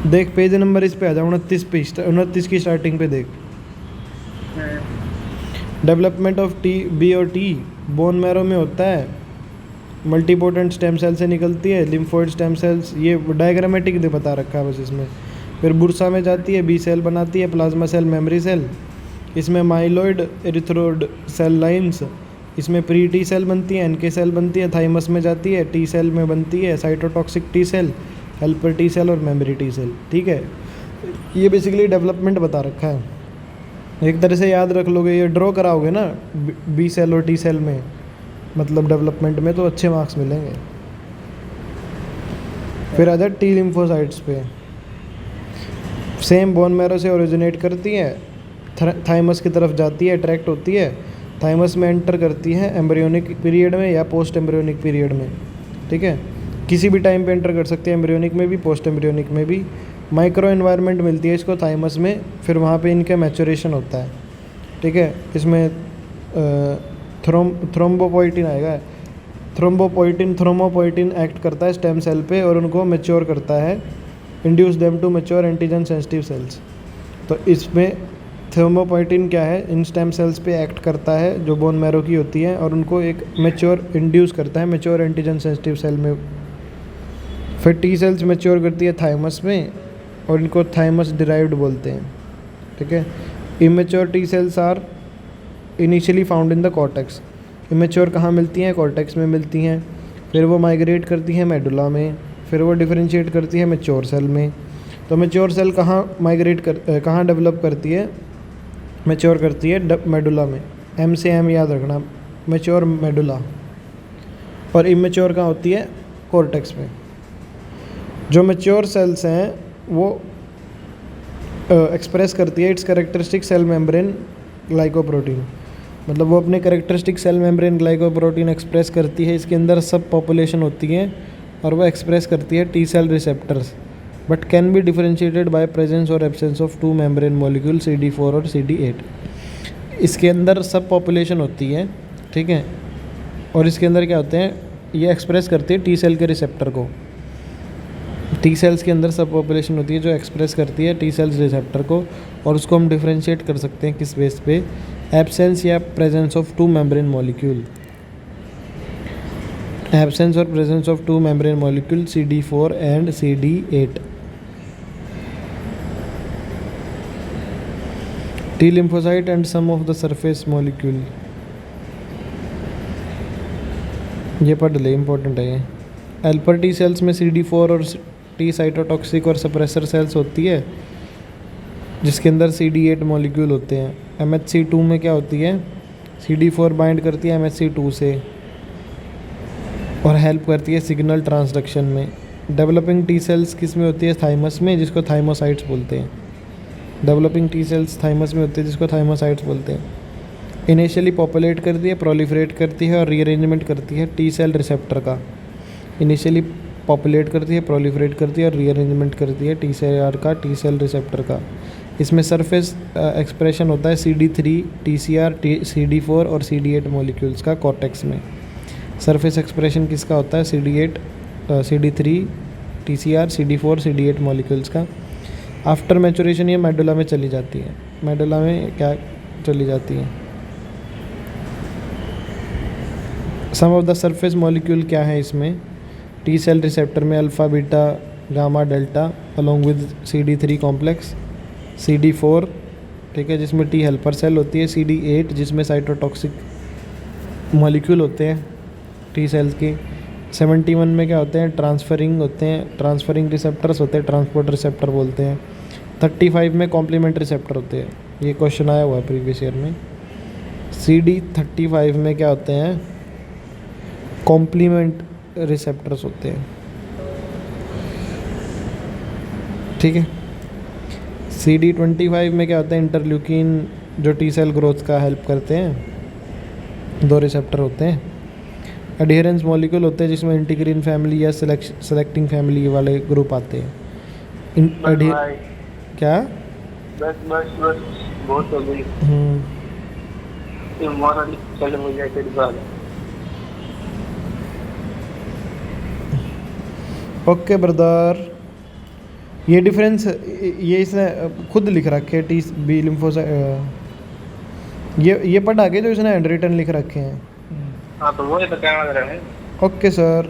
देख पेज नंबर इस पे आ जा, 29 की स्टार्टिंग पे देख। डेवलपमेंट ऑफ बी और टी बोन मैरो में होता है, मल्टीपोटेंट स्टेम सेल से निकलती है, लिम्फोइड स्टेम सेल्स, ये डायग्रामेटिक बता रखा है बस इसमें। फिर बुरसा में जाती है, बी सेल बनाती है, प्लाज्मा सेल, मेमोरी सेल, इसमें माइलॉइड एरिथ्रोइड सेल लाइन्स, इसमें प्री टी सेल बनती है, एनके सेल बनती है, थाइमस में जाती है, टी सेल में बनती है, cytotoxic T cell, helper T cell और मेमोरी टी सेल। ठीक है। ये बेसिकली डेवलपमेंट बता रखा है, एक तरह से याद रख लोगे, ये ड्रॉ कराओगे ना बी सेल और टी सेल में, मतलब डेवलपमेंट में, तो अच्छे मार्क्स मिलेंगे। फिर आ जाए टी लिम्फोसाइट्स पे। सेम बोन मैरो से ओरिजिनेट करती है, थाइमस की तरफ जाती है, अट्रैक्ट होती है, थाइमस में एंटर करती है एम्ब्रियोनिक पीरियड में या पोस्ट एम्ब्रियोनिक पीरियड में। ठीक है। किसी भी टाइम पे एंटर कर सकती है, एम्ब्रियोनिक में भी, पोस्ट एम्ब्रियोनिक में भी। माइक्रो एनवायरनमेंट मिलती है इसको थाइमस में, फिर वहाँ पे इनका मैचुरेशन होता है। ठीक है। इसमें थ्रोम्बोपोइटिन आएगा, थ्रोम्बोपोइटिन एक्ट करता है स्टेम सेल पे और उनको मैच्योर करता है, induce them to mature antigen sensitive cells. तो इसमें थ्रोम्बोपोइटिन क्या है, इन स्टेम सेल्स पे एक्ट करता है जो बोन मैरो की होती है और उनको एक मैच्योर इंड्यूस करता है मैच्योर एंटीजन सेंसिटिव सेल में। फिर टी सेल्स मैच्योर करती है थाइमस में और इनको थाइमस डिराइव्ड बोलते हैं। ठीक है। Immature T cells are initially found in the cortex. Immature कहाँ मिलती हैं? कॉर्टेक्स में मिलती हैं। फिर वो माइग्रेट करती हैं मेडुला में, फिर वो डिफरेंशिएट करती है मैच्योर सेल में। तो मैच्योर सेल कहाँ डेवलप करती है? मैच्योर करती है मेडुला में। M से M याद रखना, मैच्योर मेडुला। और इमेच्योर कहाँ होती है? कॉर्टेक्स में। जो मैच्योर सेल्स हैं वो एक्सप्रेस करती है its characteristic cell membrane glycoprotein, मतलब वो अपने characteristic cell membrane glycoprotein express करती है। इसके अंदर सब पॉपुलेशन होती है और वो एक्सप्रेस करती है T cell receptors, but can be differentiated by presence और absence of 2 membrane molecule CD4 और CD8। इसके अंदर सब पॉपुलेशन होती है। ठीक है। और इसके अंदर क्या होते हैं, ये एक्सप्रेस करती है टी सेल के रिसेप्टर को। टी सेल्स के अंदर सब पॉपुलेशन होती है जो एक्सप्रेस करती है टी सेल्स रिसेप्टर को, और उसको हम डिफरेंशिएट कर सकते हैं किस बेस पे? एब्सेंस या presence of 2 membrane molecule. Absence और presence of 2 membrane molecule CD4 and CD8। T lymphocyte and some of the surface molecule, ये पढ़ ले, इम्पोर्टेंट है ये। हेल्पर टी सेल्स में CD4 और टी साइटोटॉक्सिक और सप्रेसर सेल्स होती है जिसके अंदर CD8 मॉलिक्यूल होते हैं। MHC2 में क्या होती है? CD4 बाइंड करती है MHC2 से और हेल्प करती है सिग्नल ट्रांसडक्शन में। डेवलपिंग टी सेल्स किस में होती है? थाइमस में, जिसको थाइमोसाइट्स बोलते हैं। डेवलपिंग टी सेल्स थाइमस में होती है जिसको थाइमोसाइट्स बोलते हैं। इनिशियली पॉपुलेट करती है, प्रोलिफरेट करती है और रीअरेंजमेंट करती है टी सेल रिसेप्टर का। इनिशियली पॉपुलेट करती है, प्रोलिफरेट करती है और रीअरेंजमेंट करती है TCR का, टी सेल रिसेप्टर का। इसमें सरफेस एक्सप्रेशन होता है CD3, TCR, CD4 और CD8 मॉलिक्यूल्स का कॉर्टेक्स में। सरफेस एक्सप्रेशन किसका होता है? CD8 CD3 TCR CD4 CD8 molecules का। आफ्टर मैचुरेशन ये मेडुला में चली जाती है। मेडुला में क्या चली जाती है? सम ऑफ द सरफेस मॉलिक्यूल क्या है इसमें? टी सेल रिसेप्टर में alpha beta gamma delta along with CD3 complex, CD4 ठीक है जिसमें टी हेल्पर सेल होती है, CD8 जिसमें साइटोटॉक्सिक मॉलिक्यूल होते हैं टी सेल्स की। 71 में क्या होते हैं? ट्रांसफरिंग होते हैं, ट्रांसफरिंग रिसेप्टर्स होते हैं, ट्रांसपोर्ट रिसेप्टर बोलते हैं। 35 में कॉम्प्लीमेंट रिसेप्टर होते हैं, ये क्वेश्चन आया हुआ है प्रीवियस ईयर में। CD35 में क्या होते हैं? कॉम्प्लीमेंट रिसेप्टर्स होते हैं, ठीक है। CD25 में क्या होता है? इंटरल्यूकिन जो टी सेल ग्रोथ का हेल्प करते हैं, 2 रिसेप्टर होते हैं। एडिहेरेंस मॉलिक्यूल होते हैं जिसमें इंटीग्रीन फैमिली या सेलेक्टिंग फैमिली वाले ग्रुप आते हैं। भाई, क्या? बस बहुत हो गई। ये मॉरल चल हो जाए तेरी बात। ओके ब्रदर, ये डिफरेंस ये इसने खुद लिख रखे हैं टी बी लिम्फोसाइट। ये पढ़ा के जो इसने हैंड रिटन लिख रखे हैं। हाँ तो वो ही तो कहना चाह रहे हैं। Okay sir.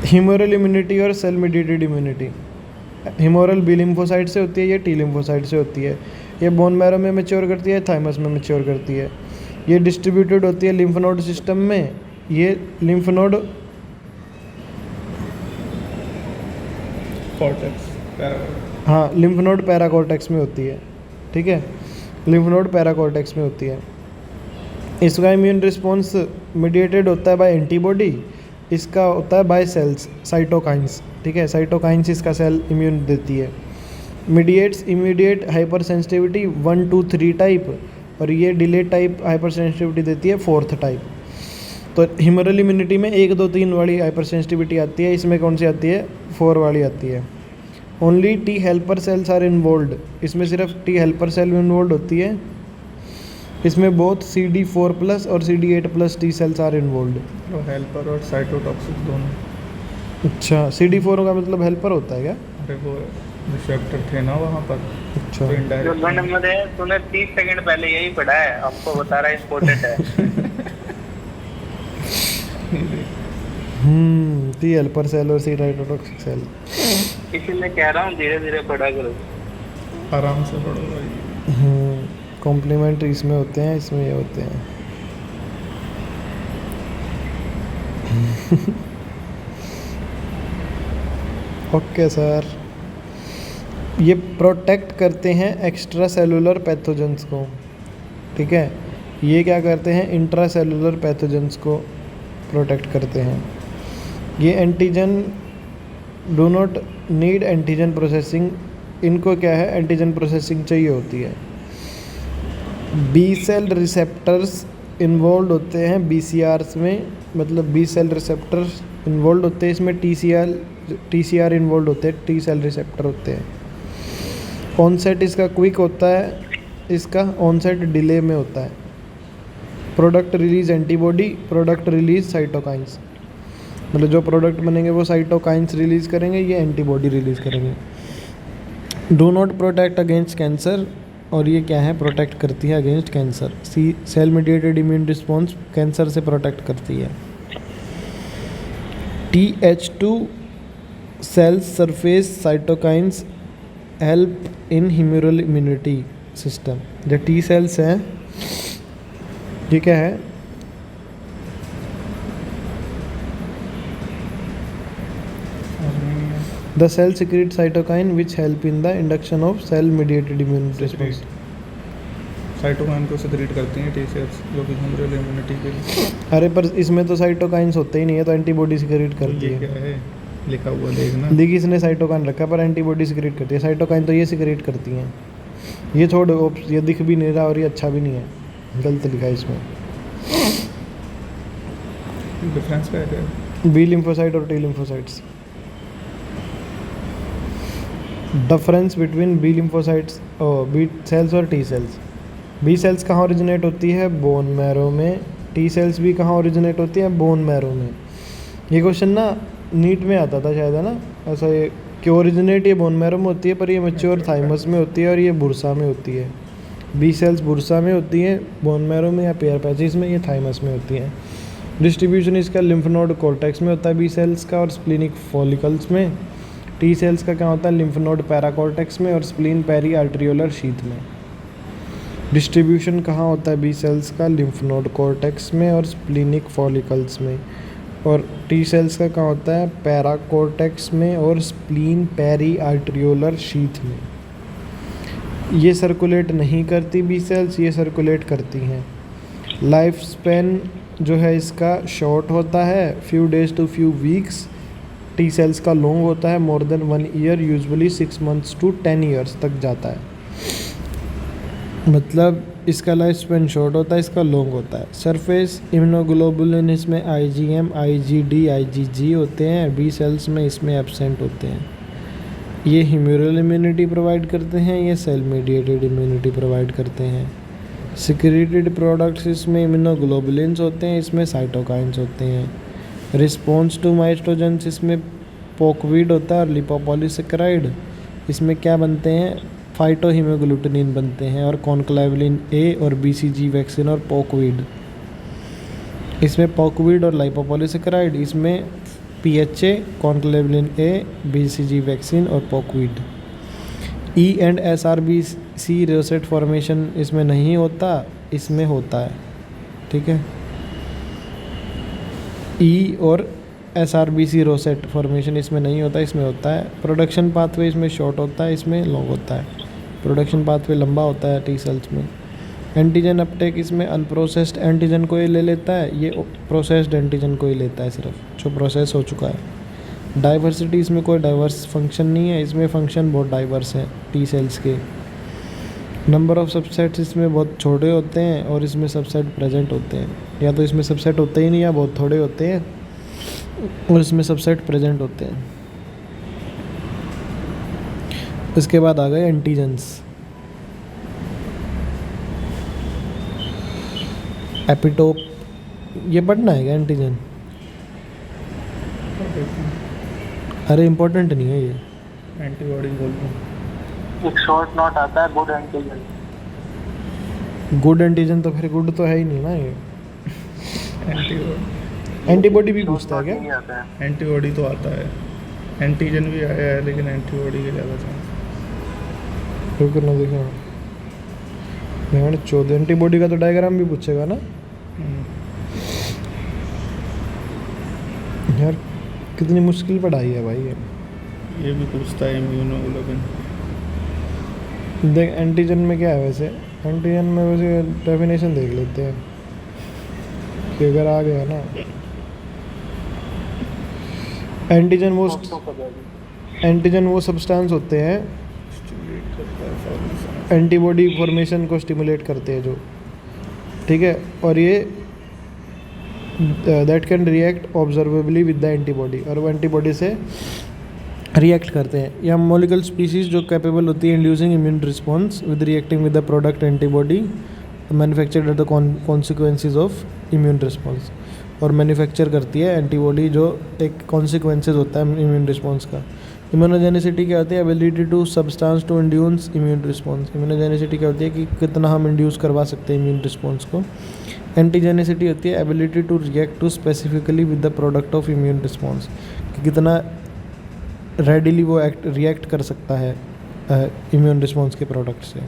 ह्यूमरल इम्यूनिटी और cell mediated immunity. Humoral B lymphocyte से होती है, ये टी लिम्फोसाइट से होती है। ये बोन मैरो में मैच्योर करती है, थाइमस में मैच्योर करती है। ये डिस्ट्रीब्यूटेड होती है लिम्फ नोड सिस्टम में। ये लिम्फ नोड कॉर्टेक्स हाँ लिम्फ नोड पैराकॉर्टेक्स में होती है, ठीक है। लिम्फ नोड पैराकॉर्टेक्स में होती है। इसका इम्यून रिस्पॉन्स मीडिएटेड होता है बाय एंटीबॉडी, इसका होता है बाय सेल्स साइटोकाइंस, ठीक है। साइटोकाइंस इसका सेल इम्यून देती है। Mediates immediate hyper sensitivity 1 2 3 type, और ये डिलेड टाइप हाइपर सेंसिटिविटी देती है 4th टाइप। तो ह्यूमरल इम्यूनिटी में 1 2 3 वाली हाइपर सेंसिटिविटी आती है, इसमें कौन सी आती है? 4 वाली आती है। Only T helper cells are involve, इसमें सिर्फ टी हेल्पर सेल इन्वॉल्व होती है। इसमें बहुत CD4+ और CD8+ T cells are involve. और हेल्पर और साइटोटॉक्सिक दोनों। अच्छा, CD4 का मतलब हेल्पर होता है क्या? अरे वो रिसेप्टर थे ना वहाँ पर। अच्छा तो जो इनडायरेक्ट गन में तूने 30 सेकंड पहले यही पढ़ा है, आपको बता रहा है इम्पोर्टेंट है। टी हेल्पर सेल और साइटोटॉक्सिक सेल। इसीलिए कह रहा हूँ धीरे धीरे पढ़ा करो। आराम से पढ़ो भाई। कॉम्प्लीमेंट्री इसमें होते हैं, इसमें ये होते हैं। Okay sir. ये प्रोटेक्ट करते हैं एक्स्ट्रा सेलुलर पैथोजेंस को, ठीक है। ये क्या करते हैं? इंट्रा सेलुलर पैथोजेंस को प्रोटेक्ट करते हैं। ये antigen do not need antigen processing, इनको क्या है? एंटीजन प्रोसेसिंग चाहिए होती है। बी सेल रिसेप्टर्स इन्वॉल्व होते हैं BCRs में, मतलब बी सेल रिसेप्टर्स इन्वॉल्व होते हैं इसमें। TCR इन्वॉल्व होते हैं, टी सेल रिसेप्टर होते हैं। ऑनसेट इसका क्विक होता है, इसका ऑनसेट डिले में होता है। Product release antibody, product release cytokines, मतलब जो प्रोडक्ट बनेंगे वो साइटोकाइंस रिलीज़ करेंगे, ये एंटीबॉडी रिलीज़ करेंगे। Do not protect against cancer, और ये क्या है? प्रोटेक्ट करती है against cancer. Cell mediated immune response cancer से प्रोटेक्ट करती है। TH2 cells surface cytokines help in humoral immunity system. जो टी सेल्स हैं ये क्या है? The cell secretes cytokine which help in the induction of cell mediated immune response. Cytokine को secrete करती हैं टी सेल्स, जो कि ह्यूमरल इम्यूनिटी के लिए। अरे पर इसमें तो साइटोकाइंस होते ही नहीं है, तो एंटीबॉडी सिक्रीट करती ये है। क्या है लिखा हुआ देखना। देखिए इसने साइटोकाइन रखा पर एंटीबॉडी सिक्रीट करती है। साइटोकाइन तो ये सिक्रीट करती हैं। ये छोड़ो, ये दिख भी नहीं रहा और ये अच्छा भी नहीं है, गलत लिखा है इसमें। डिफरेंस क्या है? बी लिम्फोसाइट और T lymphocytes. Difference between B lymphocytes और बी सेल्स और टी सेल्स। बी सेल्स कहाँ ओरिजिनेट होती है? बोन मैरो में, टी सेल्स भी कहाँ ओरिजिनेट होती हैं? बोन मैरो में। ये क्वेश्चन ना नीट में आता था शायद, है ना, ऐसा ये कि ओरिजिनेट ये बोन मैरो में होती है पर ये मैच्योर थाइमस में होती है और ये बुरसा में होती है। बी सेल्स बुरसा में होती हैं, बोन मैरो में या पेयर पैचेस में, ये थाइमस में होती हैं। डिस्ट्रीब्यूशन इसका लिम्फ नोड कॉर्टेक्स में होता है बी सेल्स का और स्प्लिनिक फॉलिकल्स में। टी सेल्स का क्या होता है? लिम्फ नोड पैराकॉर्टेक्स में और स्प्लीन पेरी आर्ट्रियोलर शीथ में। डिस्ट्रीब्यूशन कहाँ होता है बी सेल्स का? लिम्फ नोड कॉर्टेक्स में और स्प्लिनिक फॉलिकल्स में। और टी सेल्स का कहाँ होता है? पैराकॉर्टेक्स में और स्प्लीन पेरी आर्ट्रियोलर शीथ में। ये सर्कुलेट नहीं करती बी सेल्स, ये सर्कुलेट करती हैं। लाइफ स्पेन जो है इसका शॉर्ट होता है, few days to few weeks. T cells का लॉन्ग होता है, more than 1 year, usually 6 months to 10 years तक जाता है। मतलब इसका लाइफ स्पेन शॉर्ट होता है, इसका लॉन्ग होता है। सरफेस इम्यूनोग्लोबुलिन इसमें IgM, IgD, IgG होते हैं, बी सेल्स में इसमें एब्सेंट होते हैं। ये ह्यूमरल इम्यूनिटी प्रोवाइड करते हैं, ये सेल मीडिएटेड इम्यूनिटी प्रोवाइड करते हैं। सिक्रेटेड प्रोडक्ट्स इसमें इम्यूनोग्लोबुलिन्स होते हैं, इसमें साइटोकाइन्स होते हैं। रिस्पॉन्स टू माइस्टोजेंस इसमें पोकवीड होता है और लिपोपॉलीसेकेराइड इसमें क्या बनते हैं? फाइटोहीमोग्लूटिनिन बनते हैं और कॉन्क्लावेलिन ए और BCG वैक्सीन और पोकवीड। इसमें पोकवीड और लिपोपॉलीसेकेराइड, इसमें PHA, कॉन्क्लावेलिन ए, BCG वैक्सीन और पोकवीड। E and SRBC rosette formation इसमें नहीं होता, इसमें होता है, ठीक है। E और SRBC रोसेट फॉर्मेशन इसमें नहीं होता, इसमें होता है। प्रोडक्शन पाथवे इसमें शॉर्ट होता है, इसमें लॉन्ग होता है। प्रोडक्शन पाथवे लंबा होता है टी सेल्स में। एंटीजन अपटेक इसमें अनप्रोसेस्ड एंटीजन को ही ले लेता है, ये प्रोसेस्ड एंटीजन को ही लेता है सिर्फ, जो प्रोसेस हो चुका है। डाइवर्सिटी इसमें कोई डाइवर्स फंक्शन नहीं है, इसमें फंक्शन बहुत डाइवर्स हैं टी सेल्स के। नंबर ऑफ सबसेट्स इसमें बहुत छोटे होते हैं और इसमें सबसेट प्रेजेंट होते हैं, या तो इसमें सबसेट होते ही नहीं या बहुत थोड़े होते हैं और इसमें सबसेट प्रेजेंट होते हैं। इसके बाद आ गए एंटीजेंस। एपिटोप, ये पढ़ना है क्या एंटीजन? अरे इम्पोर्टेंट नहीं है ये। एंटीबॉडी बोलते हैं। एक शॉर्ट नोट आता है गुड एंटीजन। गुड एंटीजन तो फिर गुड तो है ही नहीं ना ये। एंटीबॉडी भी पूछता है क्या? एंटीबॉडी तो आता है, एंटीजन भी आया है लेकिन एंटीबॉडी के ज़्यादा चांस। क्यों करना देखा मैंने 14 एंटीबॉडी का तो डायग्राम भी पूछेगा ना यार, कितनी मुश्किल पढ़ाई है भाई ये भी पूछता है इम्यूनोग्लोबिन। देख एंटीजन में क्या है वैसे, एंटीजन में वैसे डेफिनेशन देख लेते हैं कि अगर आ गया ना एंटीजन वो सब्सटेंस होते हैं एंटीबॉडी फॉर्मेशन को स्टिमुलेट करते हैं जो, ठीक है। और ये that can react observably with the antibody, और वो एंटीबॉडी से रिएक्ट करते हैं। या मॉलिक्यूलर स्पीसीज जो कैपेबल होती है inducing immune response with reacting with the product antibody manufactured at the consequences of immune response, और मैन्युफैक्चर करती है एंटीबॉडी जो एक कॉन्सिक्वेंसेज होता है इम्यून रिस्पॉन्स का। इम्यूनोजेनिसिटी क्या होती है? Ability to substance to induce immune response. Immunogenicity क्या होती है कि कितना हम इंड्यूस करवा सकते हैं इम्यून रिस्पॉन्स को। एंटीजेनिसिटी होती है ability to react to specifically with the product of immune response, कि कितना रेडिली वो रिएक्ट कर सकता है इम्यून रिस्पॉन्स के प्रोडक्ट से।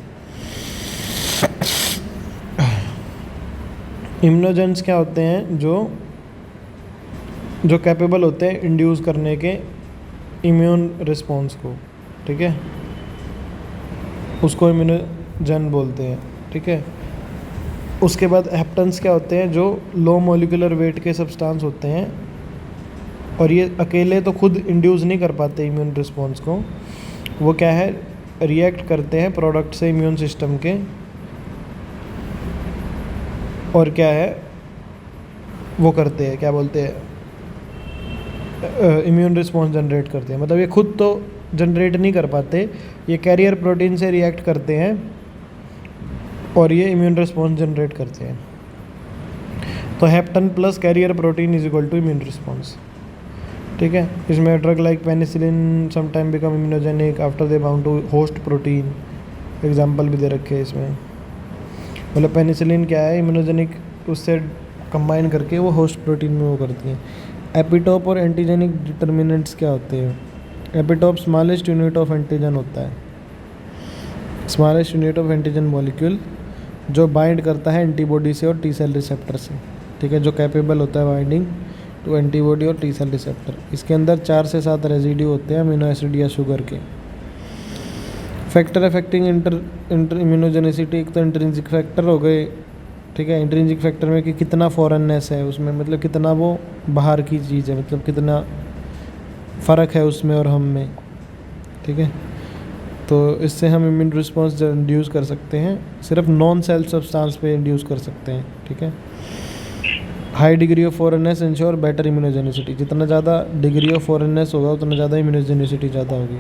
इम्यूनोजेंस क्या होते हैं? जो कैपेबल होते हैं इंड्यूस करने के इम्यून रिस्पॉन्स को, ठीक है, उसको इम्यूनोजेन बोलते हैं, ठीक है। उसके बाद हेप्टेंस क्या होते हैं? जो लो मॉलिक्यूलर वेट के सब्सटेंस होते हैं और ये अकेले तो खुद इंड्यूस नहीं कर पाते इम्यून रिस्पॉन्स को, वो क्या है? रिएक्ट करते हैं प्रोडक्ट से इम्यून सिस्टम के, और क्या है वो करते हैं, क्या बोलते हैं, इम्यून रिस्पॉन्स जनरेट करते हैं। मतलब ये खुद तो जनरेट नहीं कर पाते, ये कैरियर प्रोटीन से रिएक्ट करते हैं और ये इम्यून रिस्पॉन्स जनरेट करते हैं। तो hapten plus carrier protein is equal to immune response. ठीक है, इसमें drug like penicillin sometime become immunogenic after they bound to host protein, example भी दे रखे हैं इसमें। मतलब पेनिसिलिन क्या है, इम्यूनोजेनिक उससे कंबाइन करके वो होस्ट प्रोटीन में वो करती हैं। एपिटोप और एंटीजेनिक डिटर्मिनेंट्स क्या होते हैं? Epitope smallest unit of antigen होता है, smallest unit of antigen molecule जो बाइंड करता है एंटीबॉडी से और टी सेल रिसेप्टर से। ठीक है, जो कैपेबल होता है बाइंडिंग टू एंटीबॉडी और टी सेल रिसेप्टर। इसके अंदर 4 से 7 रेजिड्यू होते हैं अमीनो एसिड या शुगर के। फैक्टर अफेक्टिंग इंटर इम्यूनोजेनिसिटी, एक तो इंट्रिंसिक फैक्टर हो गए। ठीक है, इंट्रिंसिक फैक्टर में कि कितना फॉरेननेस है उसमें, मतलब कितना वो बाहर की चीज़ है, मतलब कितना फ़र्क है उसमें और हम में। ठीक है, तो इससे हम इम्यून रिस्पॉन्स इंड्यूस कर सकते हैं, सिर्फ नॉन सेल्फ सब्सटेंस पे इंड्यूस कर सकते हैं। ठीक है, high degree of foreignness ensure better immunogenicity, जितना ज़्यादा डिग्री ऑफ फॉरेननेस होगा उतना ज़्यादा इम्यूनोजेनिसिटी ज़्यादा होगी।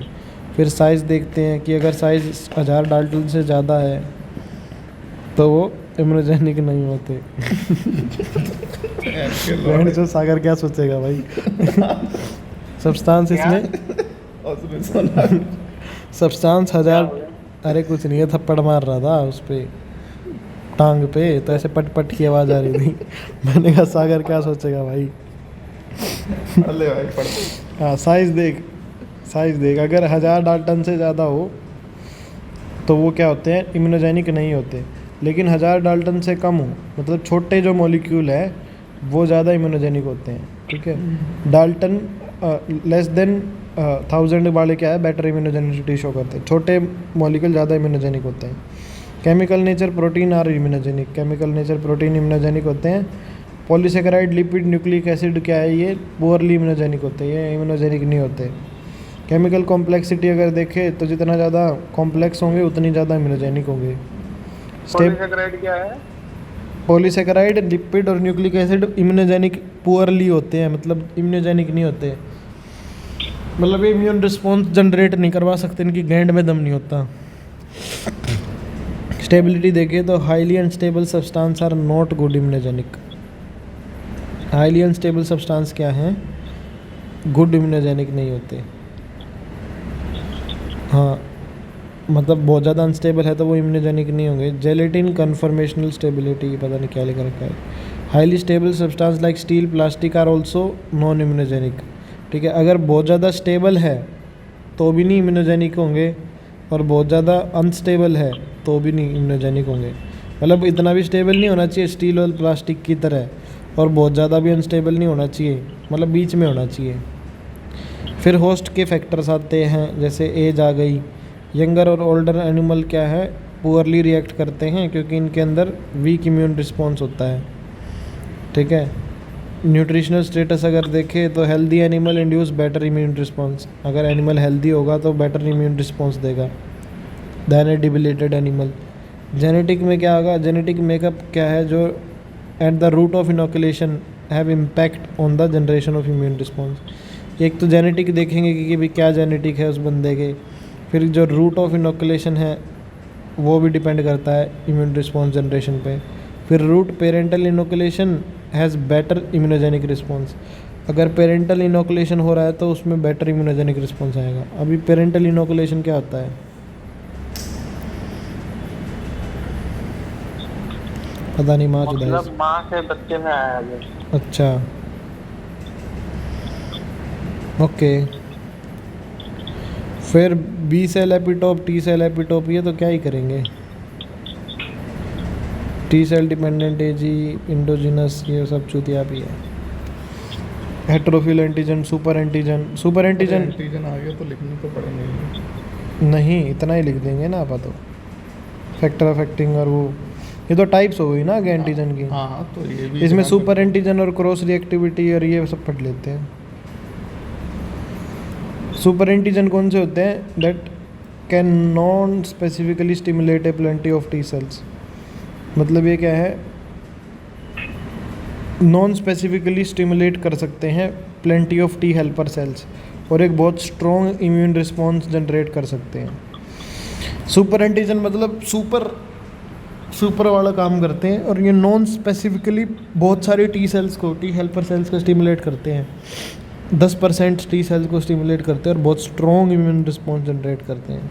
फिर साइज़ देखते हैं कि अगर साइज़ 1000 डाल्टन से ज़्यादा है तो वो इम्यूनोजेनिक नहीं होते। बहन जो सागर क्या सोचेगा भाई। सब्सटेंस इसमें सब्सटेंस 1000, अरे कुछ नहीं है, थप्पड़ मार रहा था उस पे टांग पे, तो ऐसे पट पट की आवाज़ आ रही थी। मैंने कहा सागर क्या सोचेगा भाई। अरे भाई पढ़। हाँ, साइज़ देख, साइज़ देख, अगर 1000 डाल्टन से ज़्यादा हो तो वो क्या होते हैं, इम्यूनोजेनिक नहीं होते। लेकिन 1000 डाल्टन से कम हो, मतलब छोटे जो मॉलिक्यूल है वो ज़्यादा इम्यूनोजेनिक होते हैं। ठीक है, डाल्टन लेस देन 1000 वाले क्या है, बेटर इम्यूनोजेनिसिटी शो करते हैं। छोटे मॉलिक्यूल ज़्यादा इम्यूनोजेनिक होते हैं। Chemical nature protein are immunogenic, chemical nature protein immunogenic होते हैं। पॉलीसेकेराइड, लिपिड, न्यूक्लिक एसिड क्या है, ये पुअरली इम्यूनोजेनिक होते हैं, ये इम्यूनोजेनिक नहीं होते। केमिकल कॉम्प्लेक्सिटी अगर देखें तो जितना ज़्यादा कॉम्प्लेक्स होंगे उतनी ज़्यादा इम्यूनोजेनिक होंगे। पॉलीसेकेराइड क्या है? पॉलीसेकेराइड, लिपिड और न्यूक्लिक एसिड इम्यूनोजेनिक पुअरली होते हैं, मतलब इम्यूनोजेनिक नहीं होते, मतलब ये इम्यून रिस्पॉन्स जनरेट नहीं करवा सकते, इनकी गैंड में दम नहीं होता। स्टेबिलिटी देखें तो highly unstable substance are not good immunogenic. Highly unstable substance क्या है, गुड इम्यूनोजेनिक नहीं होते। हाँ, मतलब बहुत ज़्यादा अनस्टेबल है तो वो इम्यूनोजेनिक नहीं होंगे। जेलेटिन कन्फर्मेशनल स्टेबिलिटी, पता नहीं क्या लिखा रखा है। Highly stable substance like steel, plastic are also non immunogenic. ठीक है, अगर बहुत ज़्यादा स्टेबल है तो भी नहीं इम्यूनोजेनिक होंगे, और बहुत ज़्यादा अनस्टेबल है तो भी नहीं इम्यूनोजेनिक होंगे। मतलब इतना भी स्टेबल नहीं होना चाहिए स्टील और प्लास्टिक की तरह, और बहुत ज़्यादा भी अनस्टेबल नहीं होना चाहिए, मतलब बीच में होना चाहिए। फिर होस्ट के फैक्टर्स आते हैं, जैसे एज आ गई। यंगर और ओल्डर एनिमल क्या है, पुअरली रिएक्ट करते हैं क्योंकि इनके अंदर वीक इम्यून रिस्पॉन्स होता है। ठीक है, न्यूट्रिशनल स्टेटस अगर देखें तो healthy animal induce better immune response, अगर एनिमल हेल्दी होगा तो बेटर इम्यून रिस्पॉन्स देगा than a debilitated animal. Genetic में क्या होगा, जेनेटिक मेकअप क्या है, जो at the route of inoculation have impact on the generation of immune response. एक तो जेनेटिक देखेंगे कि भाई क्या जेनेटिक है उस बंदे के, फिर जो रूट ऑफ इनोकुलेशन है वो भी डिपेंड करता है इम्यून रिस्पॉन्स जनरेशन पे। फिर route parental inoculation has better immunogenic response, अगर पेरेंटल इनोकुलेशन हो रहा है तो उसमें बेटर इम्यूनोजेनिक रिस्पॉन्स आएगा। अभी पेरेंटल इनोकुलेशन क्या होता है, पता नहीं, माँ चुदाई। मतलब माँ से बच्चे में आया है। अच्छा, ओके। फिर B cell epitope, T cell epitope, ये तो क्या ही करेंगे। T cell dependent AG, endogenous, ये सब चूतिया भी है। Heterophile antigen, super antigen, super antigen antigen आ गया तो लिखने तो पड़ेंगे। नहीं, इतना ही लिख देंगे ना आप तो। फैक्टर अफेक्टिंग और वो, ये तो टाइप्स हो गई ना आगे एंटीजन की। हाँ तो ये भी इसमें सुपर एंटीजन और क्रॉस रिएक्टिविटी और ये सब पढ़ लेते हैं। सुपर एंटीजन कौन से होते हैं, that can non specifically stimulate A plenty of T cells, मतलब ये क्या है, नॉन स्पेसिफिकली स्टिमुलेट कर सकते हैं plenty of T helper sales और एक बहुत स्ट्रॉन्ग इम्यून रिस्पॉन्स जनरेट कर सकते हैं। सुपर एंटीजन मतलब सुपर सुपर वाला काम करते हैं, और ये नॉन स्पेसिफिकली बहुत सारे टी सेल्स को, टी हेल्पर सेल्स को स्टिमुलेट करते हैं। 10% टी सेल्स को स्टिमुलेट करते हैं और बहुत स्ट्रॉन्ग इम्यून रिस्पॉन्स जनरेट करते हैं।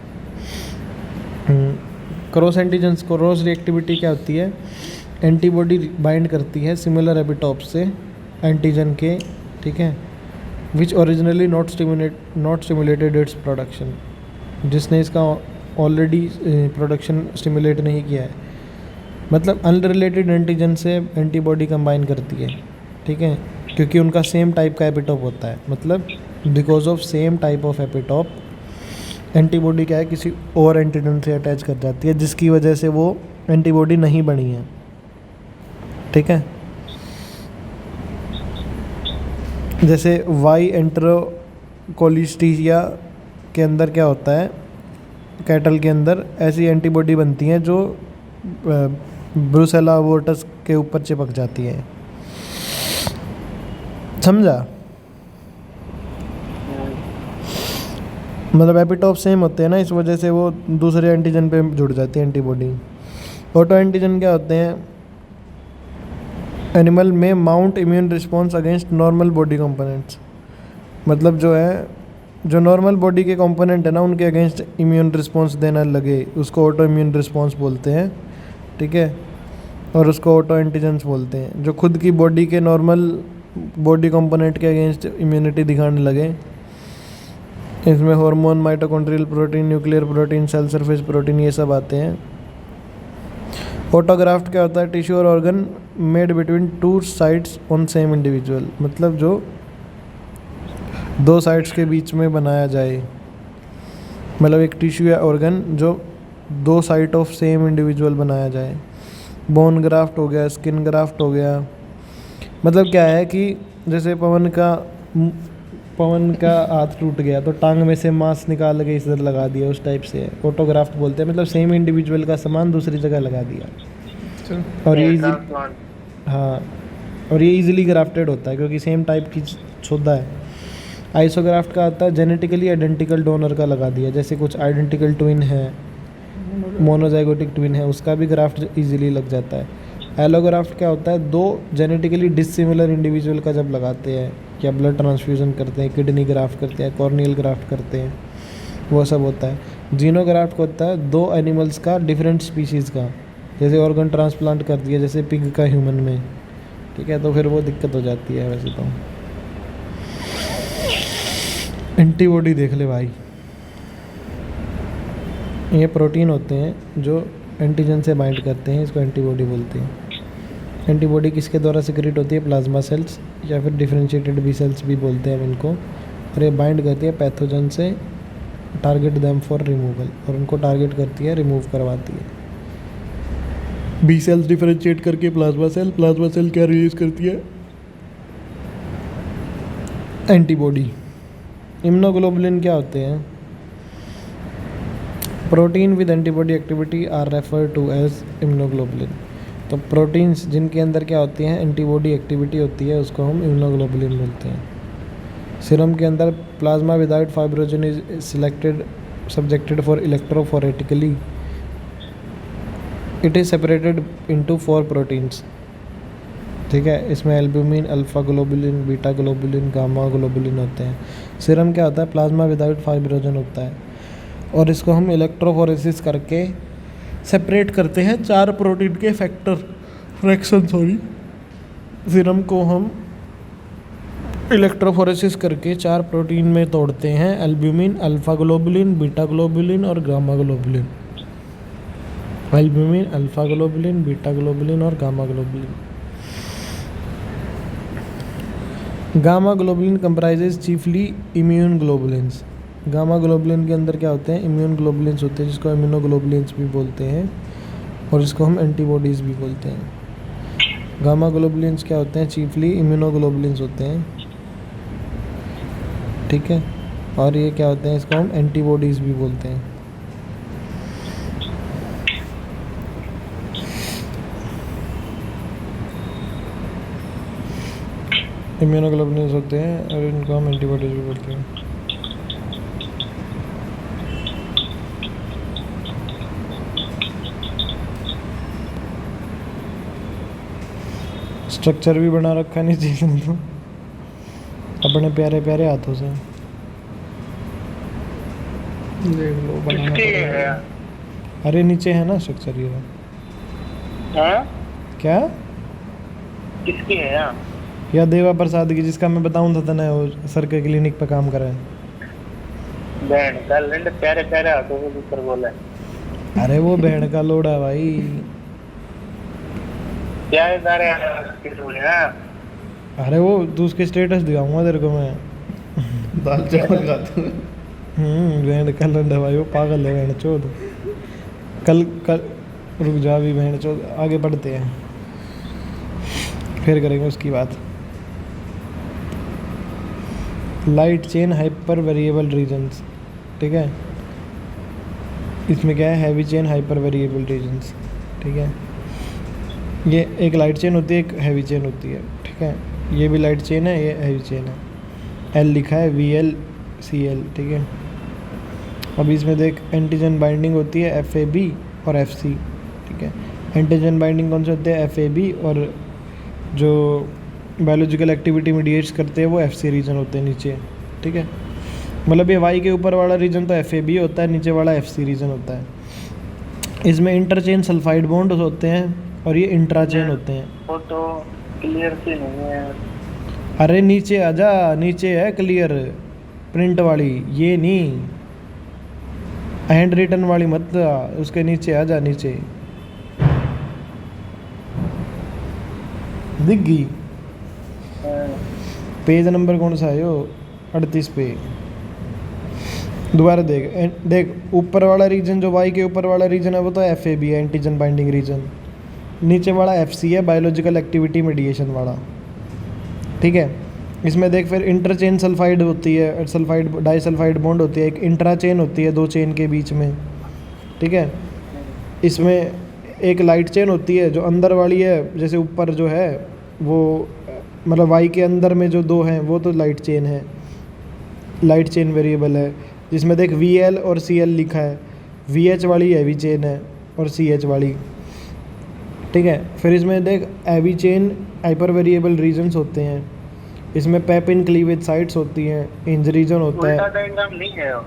क्रॉस एंटीजेंस, क्रॉस रिएक्टिविटी क्या होती है? एंटीबॉडी बाइंड करती है सिमिलर एपिटॉप से एंटीजन के, ठीक है, which originally not stimulated its production, जिसने इसका ऑलरेडी प्रोडक्शन स्टिमुलेट नहीं किया है। मतलब अनरिलेटेड एंटीजन से एंटीबॉडी कंबाइन करती है, ठीक है, क्योंकि उनका सेम टाइप का एपिटॉप होता है। मतलब because of same type of epitope antibody क्या है, किसी और एंटीजन से अटैच कर जाती है, जिसकी वजह से वो एंटीबॉडी नहीं बनी है, ठीक है। जैसे वाई एंटेरोकोलिस्टीसिया के अंदर क्या होता है, कैटल के अंदर ऐसी एंटीबॉडी बनती हैं जो ब्रुसेला अबोर्टस के ऊपर चिपक जाती है। समझा? मतलब एपिटॉप सेम होते हैं ना, इस वजह से वो दूसरे एंटीजन पे जुड़ जाती है एंटीबॉडी। ऑटो एंटीजन क्या होते हैं? एनिमल में mount immune response against normal body components. मतलब जो है, जो नॉर्मल बॉडी के कंपोनेंट है ना, उनके अगेंस्ट इम्यून रिस्पॉन्स देना लगे, उसको ऑटो इम्यून रिस्पॉन्स बोलते हैं, ठीक है। और उसको ऑटो एंटीजेंस बोलते हैं। जो खुद की बॉडी के नॉर्मल बॉडी कंपोनेंट के अगेंस्ट इम्यूनिटी दिखाने लगे, इसमें hormone, mitochondrial protein, nuclear protein, cell surface protein, ये सब आते हैं। ऑटोग्राफ्ट क्या होता है? टिश्यू और organ made between 2 sites on same individual. मतलब जो 2 साइट्स के बीच में बनाया जाए, मतलब एक टिश्यू या ऑर्गन जो 2 साइट ऑफ सेम इंडिविजुअल बनाया जाए। बोन ग्राफ्ट हो गया, स्किन ग्राफ्ट हो गया। मतलब क्या है कि जैसे पवन का हाथ टूट गया तो टांग में से मांस निकाल के इधर लगा दिया, उस टाइप से ऑटोग्राफ्ट बोलते हैं। मतलब सेम इंडिविजुअल का सामान दूसरी जगह लगा दिया। और ये हाँ, और ये इजीली ग्राफ्टेड होता है क्योंकि सेम टाइप की छुदा है। आइसोग्राफ्ट का आता है जेनेटिकली आइडेंटिकल डोनर का लगा दिया, जैसे कुछ आइडेंटिकल ट्विन है, मोनोजाइगोटिक ट्विन है, उसका भी ग्राफ्ट इजीली लग जाता है। एलोग्राफ्ट क्या होता है? 2 जेनेटिकली डिसिमिलर इंडिविजुअल का जब लगाते हैं, या ब्लड ट्रांसफ्यूज़न करते हैं, किडनी ग्राफ्ट करते हैं, कॉर्नियल ग्राफ्ट करते हैं, वो सब होता है। जीनोग्राफ्ट होता है 2 एनिमल्स का डिफरेंट स्पीशीज़ का, जैसे ऑर्गन ट्रांसप्लांट कर दिया, जैसे पिग का ह्यूमन में, ठीक है, तो फिर वो दिक्कत हो जाती है। वैसे तो एंटीबॉडी देख ले भाई, ये प्रोटीन होते हैं जो एंटीजन से बाइंड करते हैं, इसको एंटीबॉडी बोलते हैं। एंटीबॉडी किसके द्वारा सिक्रेट होती है? प्लाज्मा सेल्स या फिर डिफरेंशिएटेड बी सेल्स भी बोलते हैं इनको। और ये बाइंड करती है पैथोजन से, टारगेट देम फॉर रिमूवल, और उनको टारगेट करती है, रिमूव करवाती है। बी सेल्स डिफरेंशिएट करके प्लाज्मा सेल क्या रिलीज करती है? एंटीबॉडी। इम्यूनोग्लोबुलिन क्या होते हैं? Protein with antibody activity are refer to as immunoglobulin. तो प्रोटीन्स जिनके अंदर क्या होती हैं, एंटीबॉडी एक्टिविटी होती है, उसको हम इम्यूनोग्लोबुलिन बोलते हैं। सीरम के अंदर plasma without fibrinogen is subjected for electrophoretically, it is separated into 4 proteins, ठीक है। इसमें albumin, alpha globulin, beta globulin, gamma globulin होते हैं। सीरम क्या होता है? प्लाज्मा विदाउट फाइब्रोजन होता है, और इसको हम इलेक्ट्रोफोरेसिस करके सेपरेट करते हैं 4 प्रोटीन के फ्रैक्शन। सीरम को हम इलेक्ट्रोफोरेसिस करके 4 प्रोटीन में तोड़ते हैं, albumin, alpha globulin, beta globulin और gamma globulin. Albumin, alpha globulin, beta globulin और gamma globulin. Gamma globulin comprises chiefly immune globulins. Gamma globulin के अंदर क्या होते हैं? इम्यून ग्लोबुलिन्स होते हैं, जिसको इम्यूनोग्लोबुलिन्स भी बोलते हैं, और इसको हम एंटीबॉडीज़ भी बोलते हैं। गामा ग्लोबुलिन्स क्या होते हैं? चीफली इम्यूनोग्लोबुलिन्स होते हैं, ठीक है। और ये क्या होते हैं? इसको हम एंटीबॉडीज़ भी बोलते हैं। इम्यूनोग्लोबुलिन्स होते हैं और इनको हम एंटीबॉडीज़ भी बोलते हैं। स्ट्रक्चर भी बना रखा नहीं चाहिए तो अपने प्यारे प्यारे हाथों से। देख लो बनाना किसके है पड़ेगा। यार? अरे नीचे है ना स्ट्रक्चर ये। हाँ? क्या? किसकी है यार? या देवा प्रसाद की, जिसका मैं बताऊं था ना, वो सर के क्लिनिक पे काम कर रहा है। बहन का लंड प्यारे प्यारे हाथों से ऊपर बोला है। अरे वो बहन का लोड़ा भाई। प्यारे प्यारे किस बोले हाँ? अरे वो तू उसके स्टेटस दिखाऊंगा तेरे को मैं। दाल चावल खाते हैं। बहन का लंडा भाई, वो पागल है बहन चोद। कल कल रुक जा, अभी बहन चोद आगे बढ़ते हैं, फिर करेंगे उसकी बात। Light chain hyper variable regions, ठीक है। इसमें क्या है, heavy chain hyper variable regions, ठीक है। ये एक लाइट चेन होती है, एक हैवी चेन होती है, ठीक है। ये भी लाइट चेन है, ये हैवी चेन है। एल लिखा है, VLCL, ठीक है। अभी इसमें देख, एंटीजन बाइंडिंग होती है FAB और FC, ठीक है। एंटीजन बाइंडिंग कौन से होते हैं, FAB, और जो बायोलॉजिकल एक्टिविटी मीडिएट्स करते हैं वो FC रीजन होते हैं नीचे, ठीक है। मतलब ये Y के ऊपर वाला रीजन तो FAB होता है, नीचे वाला FC रीजन होता है। इसमें इंटरचेन सल्फाइड बॉन्ड होते हैं और ये इंट्राचेन होते हैं। वो तो क्लियर से नहीं है। अरे नीचे आजा, नीचे है क्लियर प्रिंट वाली, ये नहीं हैंड रिटन वाली मत आ, उसके नीचे आजा, नीचे दिख गई। पेज नंबर कौन सा है यो, 38 पे। दोबारा देख, देख ऊपर वाला रीजन जो Y के ऊपर वाला रीजन है वो तो FAB है, एंटीजन बाइंडिंग रीजन। नीचे वाला FC है, बायोलॉजिकल एक्टिविटी मीडिएशन वाला, ठीक है। इसमें देख, फिर इंटरचेन सल्फाइड होती है, सल्फाइड डाइसल्फाइड बॉन्ड होती है, एक इंट्राचेन होती है दो चेन के बीच में, ठीक है। इसमें एक लाइट चेन होती है जो अंदर वाली है, जैसे ऊपर जो है वो मतलब Y के अंदर में जो दो हैं वो तो लाइट चेन है, लाइट चेन वेरिएबल है। जिसमें देख VL और CL लिखा है, VH वाली हैवी चेन है और CH वाली, ठीक है। फिर इसमें देख, heavy chain hyper variable regions होते हैं। इसमें पेपिन क्लीवेज साइट्स होती हैं, इंज रीजन होता उल्टा है। डायग्राम नहीं है वो।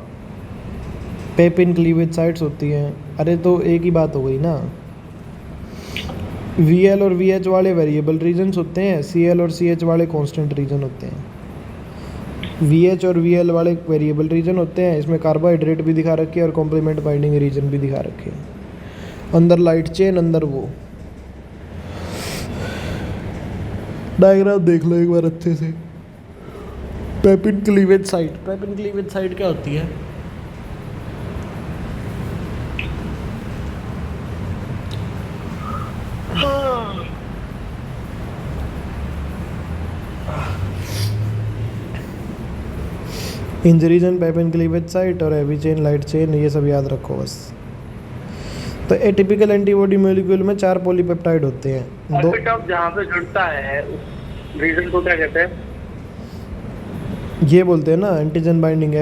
पेपिन क्लीवेज साइट्स होती हैं। अरे तो एक ही बात हो गई ना। VL और VH वाले वेरिएबल रीजन्स होते हैं, CL और CH वाले कांस्टेंट रीजन होते हैं। VH और VL वाले वेरिएबल रीजन होते हैं। इसमें कार्बोहाइड्रेट भी दिखा रखे हैं और कॉम्प्लीमेंट बाइंडिंग रीजन भी दिखा रखे हैं। अंदर लाइट चेन, अंदर वो डायग्राम देख लो एक बार अच्छे से। Papin cleavage site, Papin cleavage site क्या होती है? इंज रीजन, पेपिन क्लीवेज साइट और हैवी चेन, लाइट चेन, ये सब याद रखो बस। तो एटिपिकल एंटीबॉडी मॉलिक्यूल में 4 पॉलीपेप्टाइड होते हैं। दो ऑर्बिटॉप जहाँ पे जुड़ता है उस रीजन को क्या कहते हैं? ये बोलते हैं ना antigen binding,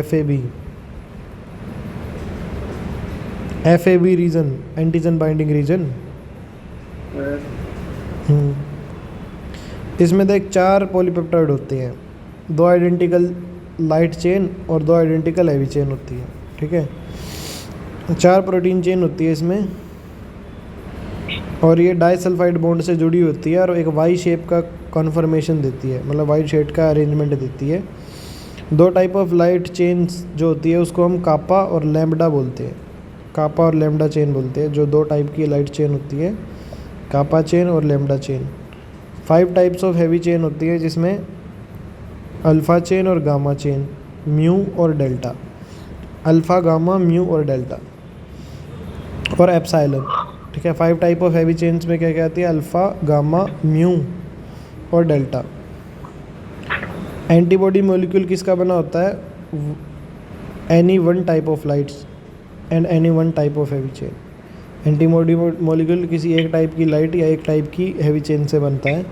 FAB region, antigen binding region. इसमें देख 4 पॉलीपेप्टाइड होते हैं, 2 आइडेंटिकल लाइट चेन और 2 आइडेंटिकल हैवी चेन होती है, ठीक है। 4 प्रोटीन चेन होती है इसमें, और ये डाइसल्फाइड बॉन्ड से जुड़ी होती है और एक वाई शेप का कॉन्फर्मेशन देती है, मतलब वाई शेड का अरेंजमेंट देती है। 2 टाइप ऑफ लाइट चेन्स जो होती है उसको हम कापा और लैम्बडा बोलते हैं, कापा और लैम्बडा चेन बोलते हैं। जो 2 टाइप की लाइट चेन होती है, कापा चेन और lambda chain. 5 types of heavy chain होती है जिसमें अल्फ़ा चेन और गामा चेन, म्यू और डेल्टा, अल्फ़ा, गामा, म्यू और डेल्टा और एप्सिलॉन, ठीक है। 5 टाइप ऑफ हैवी चेन्स में क्या क्या आती है? अल्फ़ा, गामा, म्यू और डेल्टा। एंटीबॉडी मॉलिक्यूल किसका बना होता है? Any one type of lights and any one type of heavy chain. Antibody molecule किसी एक टाइप की लाइट या एक टाइप की हैवी चेन से बनता है।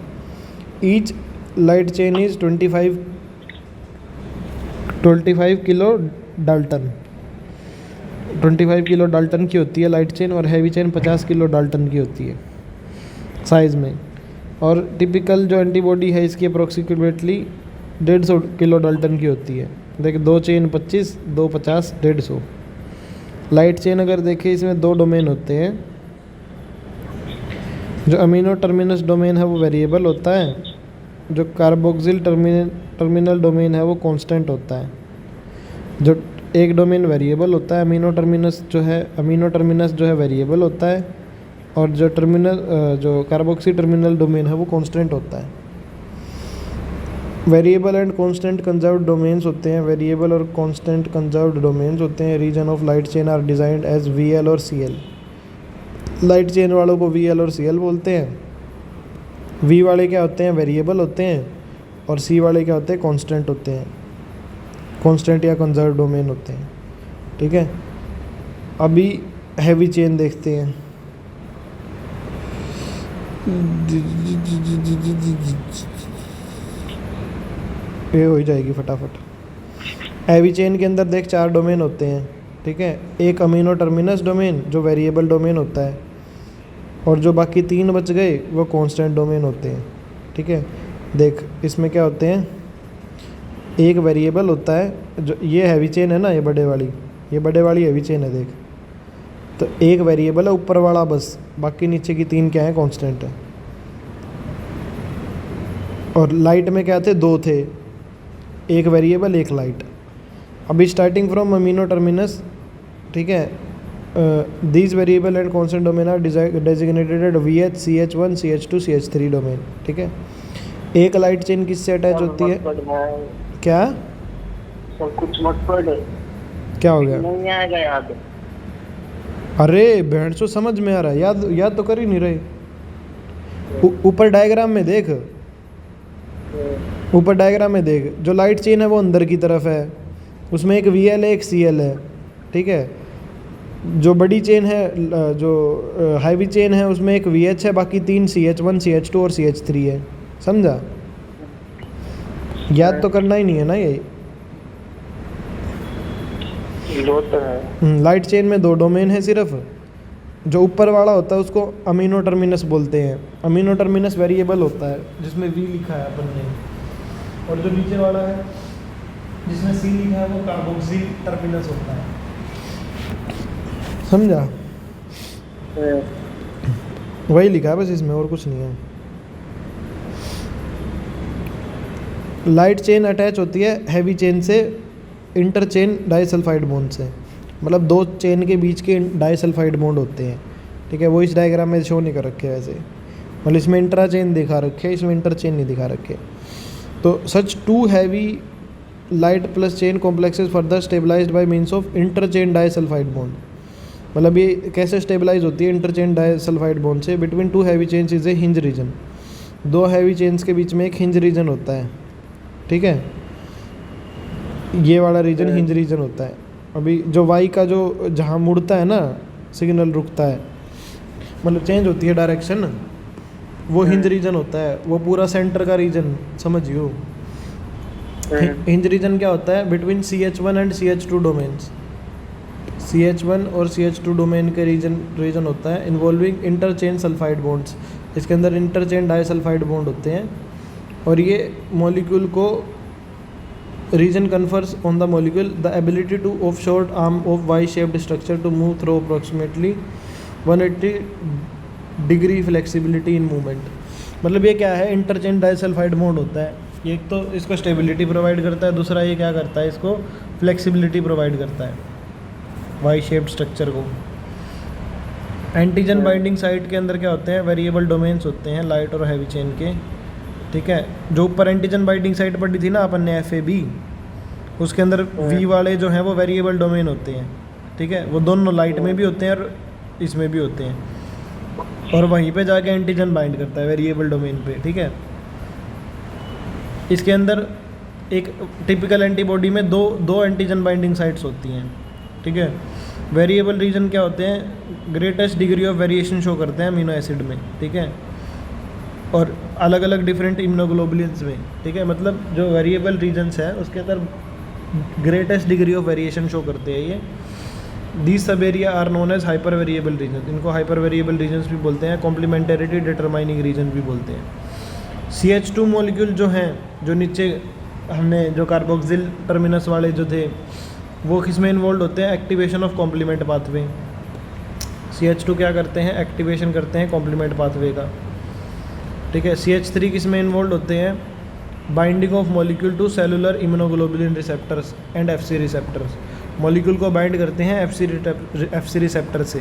Each light chain is 25 kilo Dalton, 25 kilo Dalton की होती है लाइट चेन, और हैवी चेन 50 किलो डाल्टन की होती है साइज़ में। और टिपिकल जो एंटीबॉडी है इसकी अप्रोक्सीमेटली 150 किलो डाल्टन की होती है। देखिए 2 चेन 25, 2 50, 150। लाइट चेन अगर देखें इसमें 2 डोमेन होते हैं। जो अमीनो टर्मिनस डोमेन है वो वेरिएबल होता है, जो कार्बोक्सिल टर्मिनल डोमेन है वो कांस्टेंट होता है। जो एक डोमेन वेरिएबल होता है, अमीनो टर्मिनस जो है वेरिएबल होता है, और जो कार्बोक्सी टर्मिनल डोमेन है वो कांस्टेंट होता है। Variable and constant conserved domains होते हैं। वेरिएबल और कांस्टेंट कंजर्व्ड डोमेन्स होते हैं। Region of light chain are designed as VL और CL। लाइट चेन वालों को VL और CL बोलते हैं। V वाले क्या होते हैं, वेरिएबल होते हैं, और C वाले क्या होते हैं, कांस्टेंट होते हैं, कांस्टेंट या कंजर्व्ड डोमेन होते हैं। ठीक है, अभी हैवी चेन देखते हैं। ये हो ही जाएगी फटाफट। हैवी चेन के अंदर देख 4 डोमेन होते हैं। ठीक है, एक अमीनो टर्मिनस डोमेन जो वेरिएबल डोमेन होता है, और जो बाकी 3 बच गए वो कांस्टेंट डोमेन होते हैं। ठीक है, देख इसमें क्या होते हैं, एक वेरिएबल होता है, जो ये हैवी चेन है ना, ये बड़े वाली हैवी चेन है। देख तो एक वेरिएबल है ऊपर वाला बस, बाकी नीचे की 3 क्या है, कांस्टेंट है। और लाइट में क्या थे, 2 थे, एक वेरिएबल एक लाइट। अभी स्टार्टिंग फ्रॉम अमीनो टर्मिनस, ठीक है, these variable and constant domain are designated VH, CH1, CH2, CH3 domain. ठीक है, एक लाइट चेन किससे अटैच होती है, क्या कुछ मत पढ़, क्या हो गया, नहीं आएगा याद। अरे बैंड सो समझ में आ रहा है, याद तो कर ही नहीं रहे। ऊपर डायग्राम में देख, ऊपर डायग्राम में देख, जो लाइट चेन है वो अंदर की तरफ है, उसमें एक VL है, एक CL है। ठीक है, जो बड़ी चेन है, जो हैवी चेन है, उसमें एक VH है, बाकी 3 CH1, CH2 और CH3 है। समझा, याद तो करना ही नहीं है ना ये। लाइट चेन में 2 डोमेन है सिर्फ। जो ऊपर वाला होता है उसको अमीनो टर्मिनस बोलते हैं। अमीनो टर्मिनस वेरिएबल होता है जिसमें V लिखा है अपन ने, और जो नीचे वाला है जिसमें C लिखा है वो कार्बोक्सिल टर्मिनस होता है। समझा, वही लिखा है बस इसमें, और कुछ नहीं है। लाइट चेन अटैच होती है हैवी चेन से इंटरचेन डाइसल्फाइड बॉन्ड से, मतलब 2 चेन के बीच के डाइसल्फाइड बॉन्ड होते हैं। ठीक है, वो इस डायग्राम में शो नहीं कर रखे वैसे, मतलब इसमें इंट्रा चेन दिखा रखे, इसमें इंटर चेन नहीं दिखा रखे। तो such 2 heavy light plus chain complexes further stabilised by means of interchain disulphide bond. मतलब ये कैसे स्टेबलाइज होती है, इंटरचेन डाइसल्फाइड बॉन्ड से। Between 2 heavy chains is a hinge region. 2 heavy chains के बीच में एक हिंज रीजन होता है। ठीक है, ये वाला रीजन हिंज रीजन होता है। अभी जो वाई का जो जहाँ मुड़ता है ना, सिग्नल रुकता है, मतलब चेंज होती है डायरेक्शन, वो हिंज रीजन होता है। वो पूरा सेंटर का रीजन समझियो। हिंज रीजन क्या होता है, between CH1 and CH2 domains. CH1 और CH2 डोमेन के रीजन होता है इन्वॉल्विंग इंटरचेन सल्फाइड बॉन्ड्स। इसके अंदर इंटरचेन डाइसल्फाइड बॉन्ड होते हैं, और ये मॉलिक्यूल को region confers on the molecule the ability to of short arm of Y shaped structure to move through approximately 180 degree flexibility in movement. मतलब ये क्या है, इंटरचेन डाइसल्फाइड बॉन्ड होता है। एक तो इसको स्टेबिलिटी प्रोवाइड करता है, दूसरा ये क्या करता है, इसको फ्लेक्सिबिलिटी प्रोवाइड करता है वाई शेप्ड स्ट्रक्चर को। एंटीजन बाइंडिंग साइट के अंदर क्या होते हैं, वेरिएबल डोमेन्स होते हैं लाइट और हैवी चेन के। ठीक है, जो ऊपर एंटीजन बाइंडिंग साइट पढ़ी थी ना अपन ने FAB, उसके अंदर V वाले जो हैं वो वेरिएबल डोमेन होते हैं। ठीक है, वो दोनों लाइट में भी होते हैं और इसमें भी होते हैं, और वहीं पे जाके एंटीजन बाइंड करता है वेरिएबल डोमेन पे। ठीक है, इसके अंदर एक टिपिकल एंटीबॉडी में दो एंटीजन बाइंडिंग साइट्स होती हैं। ठीक है, वेरिएबल रीजन क्या होते हैं, greatest degree of variation show करते हैं अमीनो एसिड में। ठीक है, और अलग अलग डिफरेंट इम्यूनोग्लोबुलिन्स में। ठीक है, मतलब जो वेरिएबल रीजन्स है उसके अंदर greatest degree of variation show करते हैं ये। दीज सब area are known as hyper variable region. इनको हाइपर वेरिएबल रीजन्स भी बोलते हैं, कॉम्प्लीमेंटेरिटी डिटरमाइनिंग रीजन भी बोलते हैं। CH2 मॉलिक्यूल जो हैं, जो नीचे हमने जो कार्बोक्सिल टर्मिनस वाले जो थे, वो किस में इन्वॉल्व होते हैं? Activation of complement pathway. CH2 क्या करते हैं? एक्टिवेशन करते हैं कॉम्प्लीमेंट पाथवे का, ठीक है। CH3 किस में इन्वॉल्व होते हैं? Binding of molecule to cellular immunoglobulin receptors and FC receptors. Molecule को बाइंड करते हैं FC रिसेप्टर से,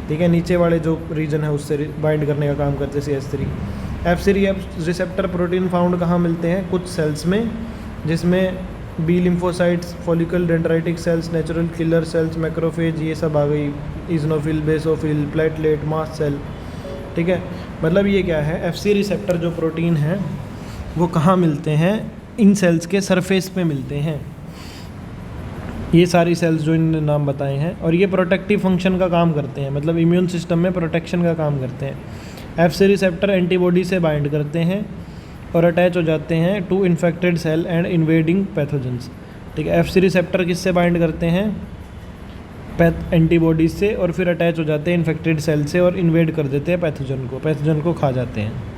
ठीक है, नीचे वाले जो रीजन है उससे बाइंड करने का काम करते हैं CH3। FC receptor protein found कहाँ मिलते हैं? कुछ सेल्स में, जिसमें B lymphocytes, follicle dendritic cells, natural killer cells, macrophage, ये सब आ गई, eosinophil, basophil, platelet, mast cell, ठीक है। मतलब ये क्या है? FC रिसेप्टर जो प्रोटीन है वो कहाँ मिलते हैं? इन सेल्स के सरफेस पे मिलते हैं, ये सारी सेल्स जो इन नाम बताए हैं। और ये प्रोटेक्टिव फंक्शन का काम करते हैं, मतलब इम्यून सिस्टम में प्रोटेक्शन का काम करते हैं। FC रिसेप्टर एंटीबॉडी से बाइंड करते हैं और अटैच हो जाते हैं to infected cell and invading pathogens, ठीक है। FC रिसेप्टर किससे बाइंड करते हैं? एंटीबॉडी से, और फिर अटैच हो जाते हैं इन्फेक्टेड सेल से और इन्वेड कर देते हैं पैथोजन को खा जाते हैं।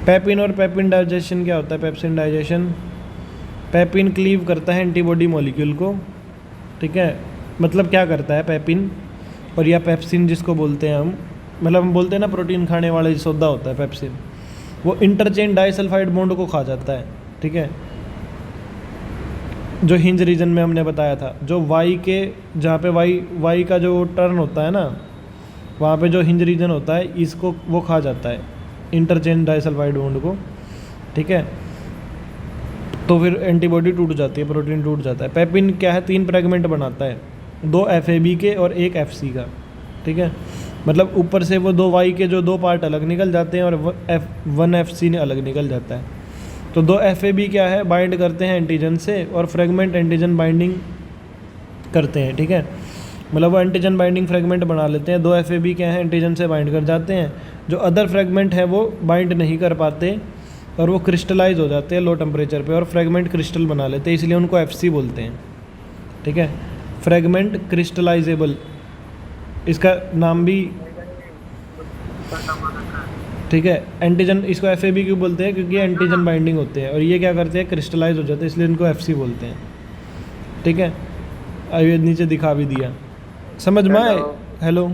पेपिन और पेपिन डाइजेशन क्या होता है? Pepsin digestion. पेपिन क्लीव करता है एंटीबॉडी मॉलिक्यूल को, ठीक है। मतलब क्या करता है पेपिन और या पेप्सिन जिसको बोलते हैं हम, मतलब हम बोलते हैं ना प्रोटीन खाने वाला जो सौदा होता है पेप्सिन, वो इंटरचेन डाइसल्फाइड बॉन्ड को खा जाता है, ठीक है। जो हिंज रीजन में हमने बताया था, जो वाई के, जहाँ पे वाई का जो टर्न होता है ना, वहाँ पे जो हिंज रीजन होता है, इसको वो खा जाता है, इंटरचेन डाइसल्फाइड बॉन्ड को, ठीक है। तो फिर एंटीबॉडी टूट जाती है, प्रोटीन टूट जाता है। पेपिन क्या है? 3 फ्रेगमेंट बनाता है, 2 FAB के और 1 FC का, ठीक है। मतलब ऊपर से वो 2 वाई के जो 2 पार्ट अलग निकल जाते हैं और 1 FC ने अलग निकल जाता है। तो 2 FAB क्या है? बाइंड करते हैं एंटीजन से, और फ्रेगमेंट एंटीजन बाइंडिंग करते हैं, ठीक है। मतलब वो एंटीजन बाइंडिंग फ्रेगमेंट बना लेते हैं। 2 FAB क्या है? एंटीजन से बाइंड कर जाते हैं। जो अदर फ्रेगमेंट है वो बाइंड नहीं कर पाते और वो क्रिस्टलाइज हो जाते हैं लो टेम्परेचर पे, और फ्रेगमेंट क्रिस्टल बना लेते हैं, इसलिए उनको FC बोलते हैं, ठीक है। फ्रेगमेंट क्रिस्टलाइजेबल, इसका नाम भी, ठीक है। एंटीजन, इसको FAB क्यों बोलते हैं? क्योंकि एंटीजन बाइंडिंग होते हैं और ये क्या करते हैं? क्रिस्टलाइज हो जाते हैं, इसलिए इनको FC बोलते हैं, ठीक है। अब ये नीचे दिखा भी दिया, समझ में आए? हेलो,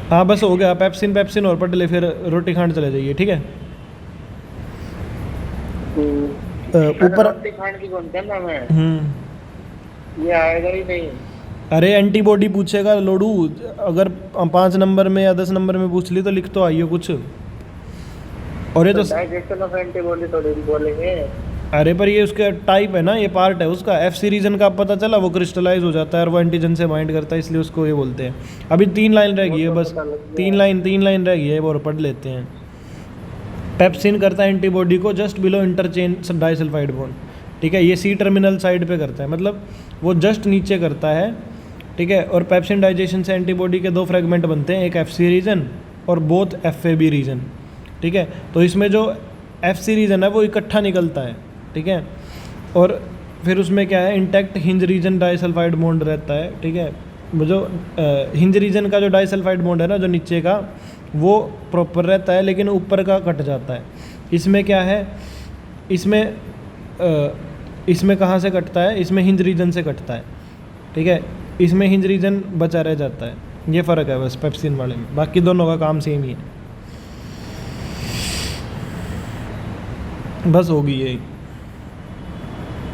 हाँ बस हो गया। पेप्सिन और पढ़ ले, फिर रोटी खाने चले जाइए, ठीक है। ऊपर खाने की कौन कहना मैं, ये आएगा ही नहीं। अरे एंटीबॉडी पूछेगा लोडू, अगर 5 नंबर में या 10 नंबर में पूछ ली तो लिख तो आइए कुछ। और ये तो डाइजेशन ऑफ एंटीबॉडी थोड़ी बोलेंगे। अरे पर ये उसका टाइप है ना, ये पार्ट है उसका। FC रीजन का पता चला, वो क्रिस्टलाइज हो जाता है और वो एंटीजन से बाइंड करता है, इसलिए उसको ये बोलते हैं। अभी 3 लाइन रह गई है बस, 3 लाइन रह गई है, वो पढ़ लेते हैं। पेप्सिन करता है एंटीबॉडी को जस्ट बिलो इंटरचेन डाइसल्फाइड बॉन्ड, ठीक है। ये C टर्मिनल साइड पे करता है, मतलब वो जस्ट नीचे करता है, ठीक है। और पेप्सिन डाइजेशन से एंटीबॉडी के 2 फ्रेगमेंट बनते हैं, एक FC रीजन और बोथ FAB रीजन, ठीक है। तो इसमें जो FC रीजन है वो इकट्ठा निकलता है, ठीक है। और फिर उसमें क्या है? Intact hinge region disulphide bond रहता है, ठीक है। वो जो हिंज रीजन का जो डाइसल्फाइड बॉन्ड है ना, जो नीचे का, वो प्रॉपर रहता है, लेकिन ऊपर का कट जाता है। इसमें क्या है? इसमें कहाँ से कटता है? इसमें हिंज रीजन से कटता है, ठीक है। इसमें हिंज रीजन बचा रह जाता है, ये फ़र्क है बस पेप्सिन वाले में, बाकी दोनों का काम सेम ही है। बस होगी यही।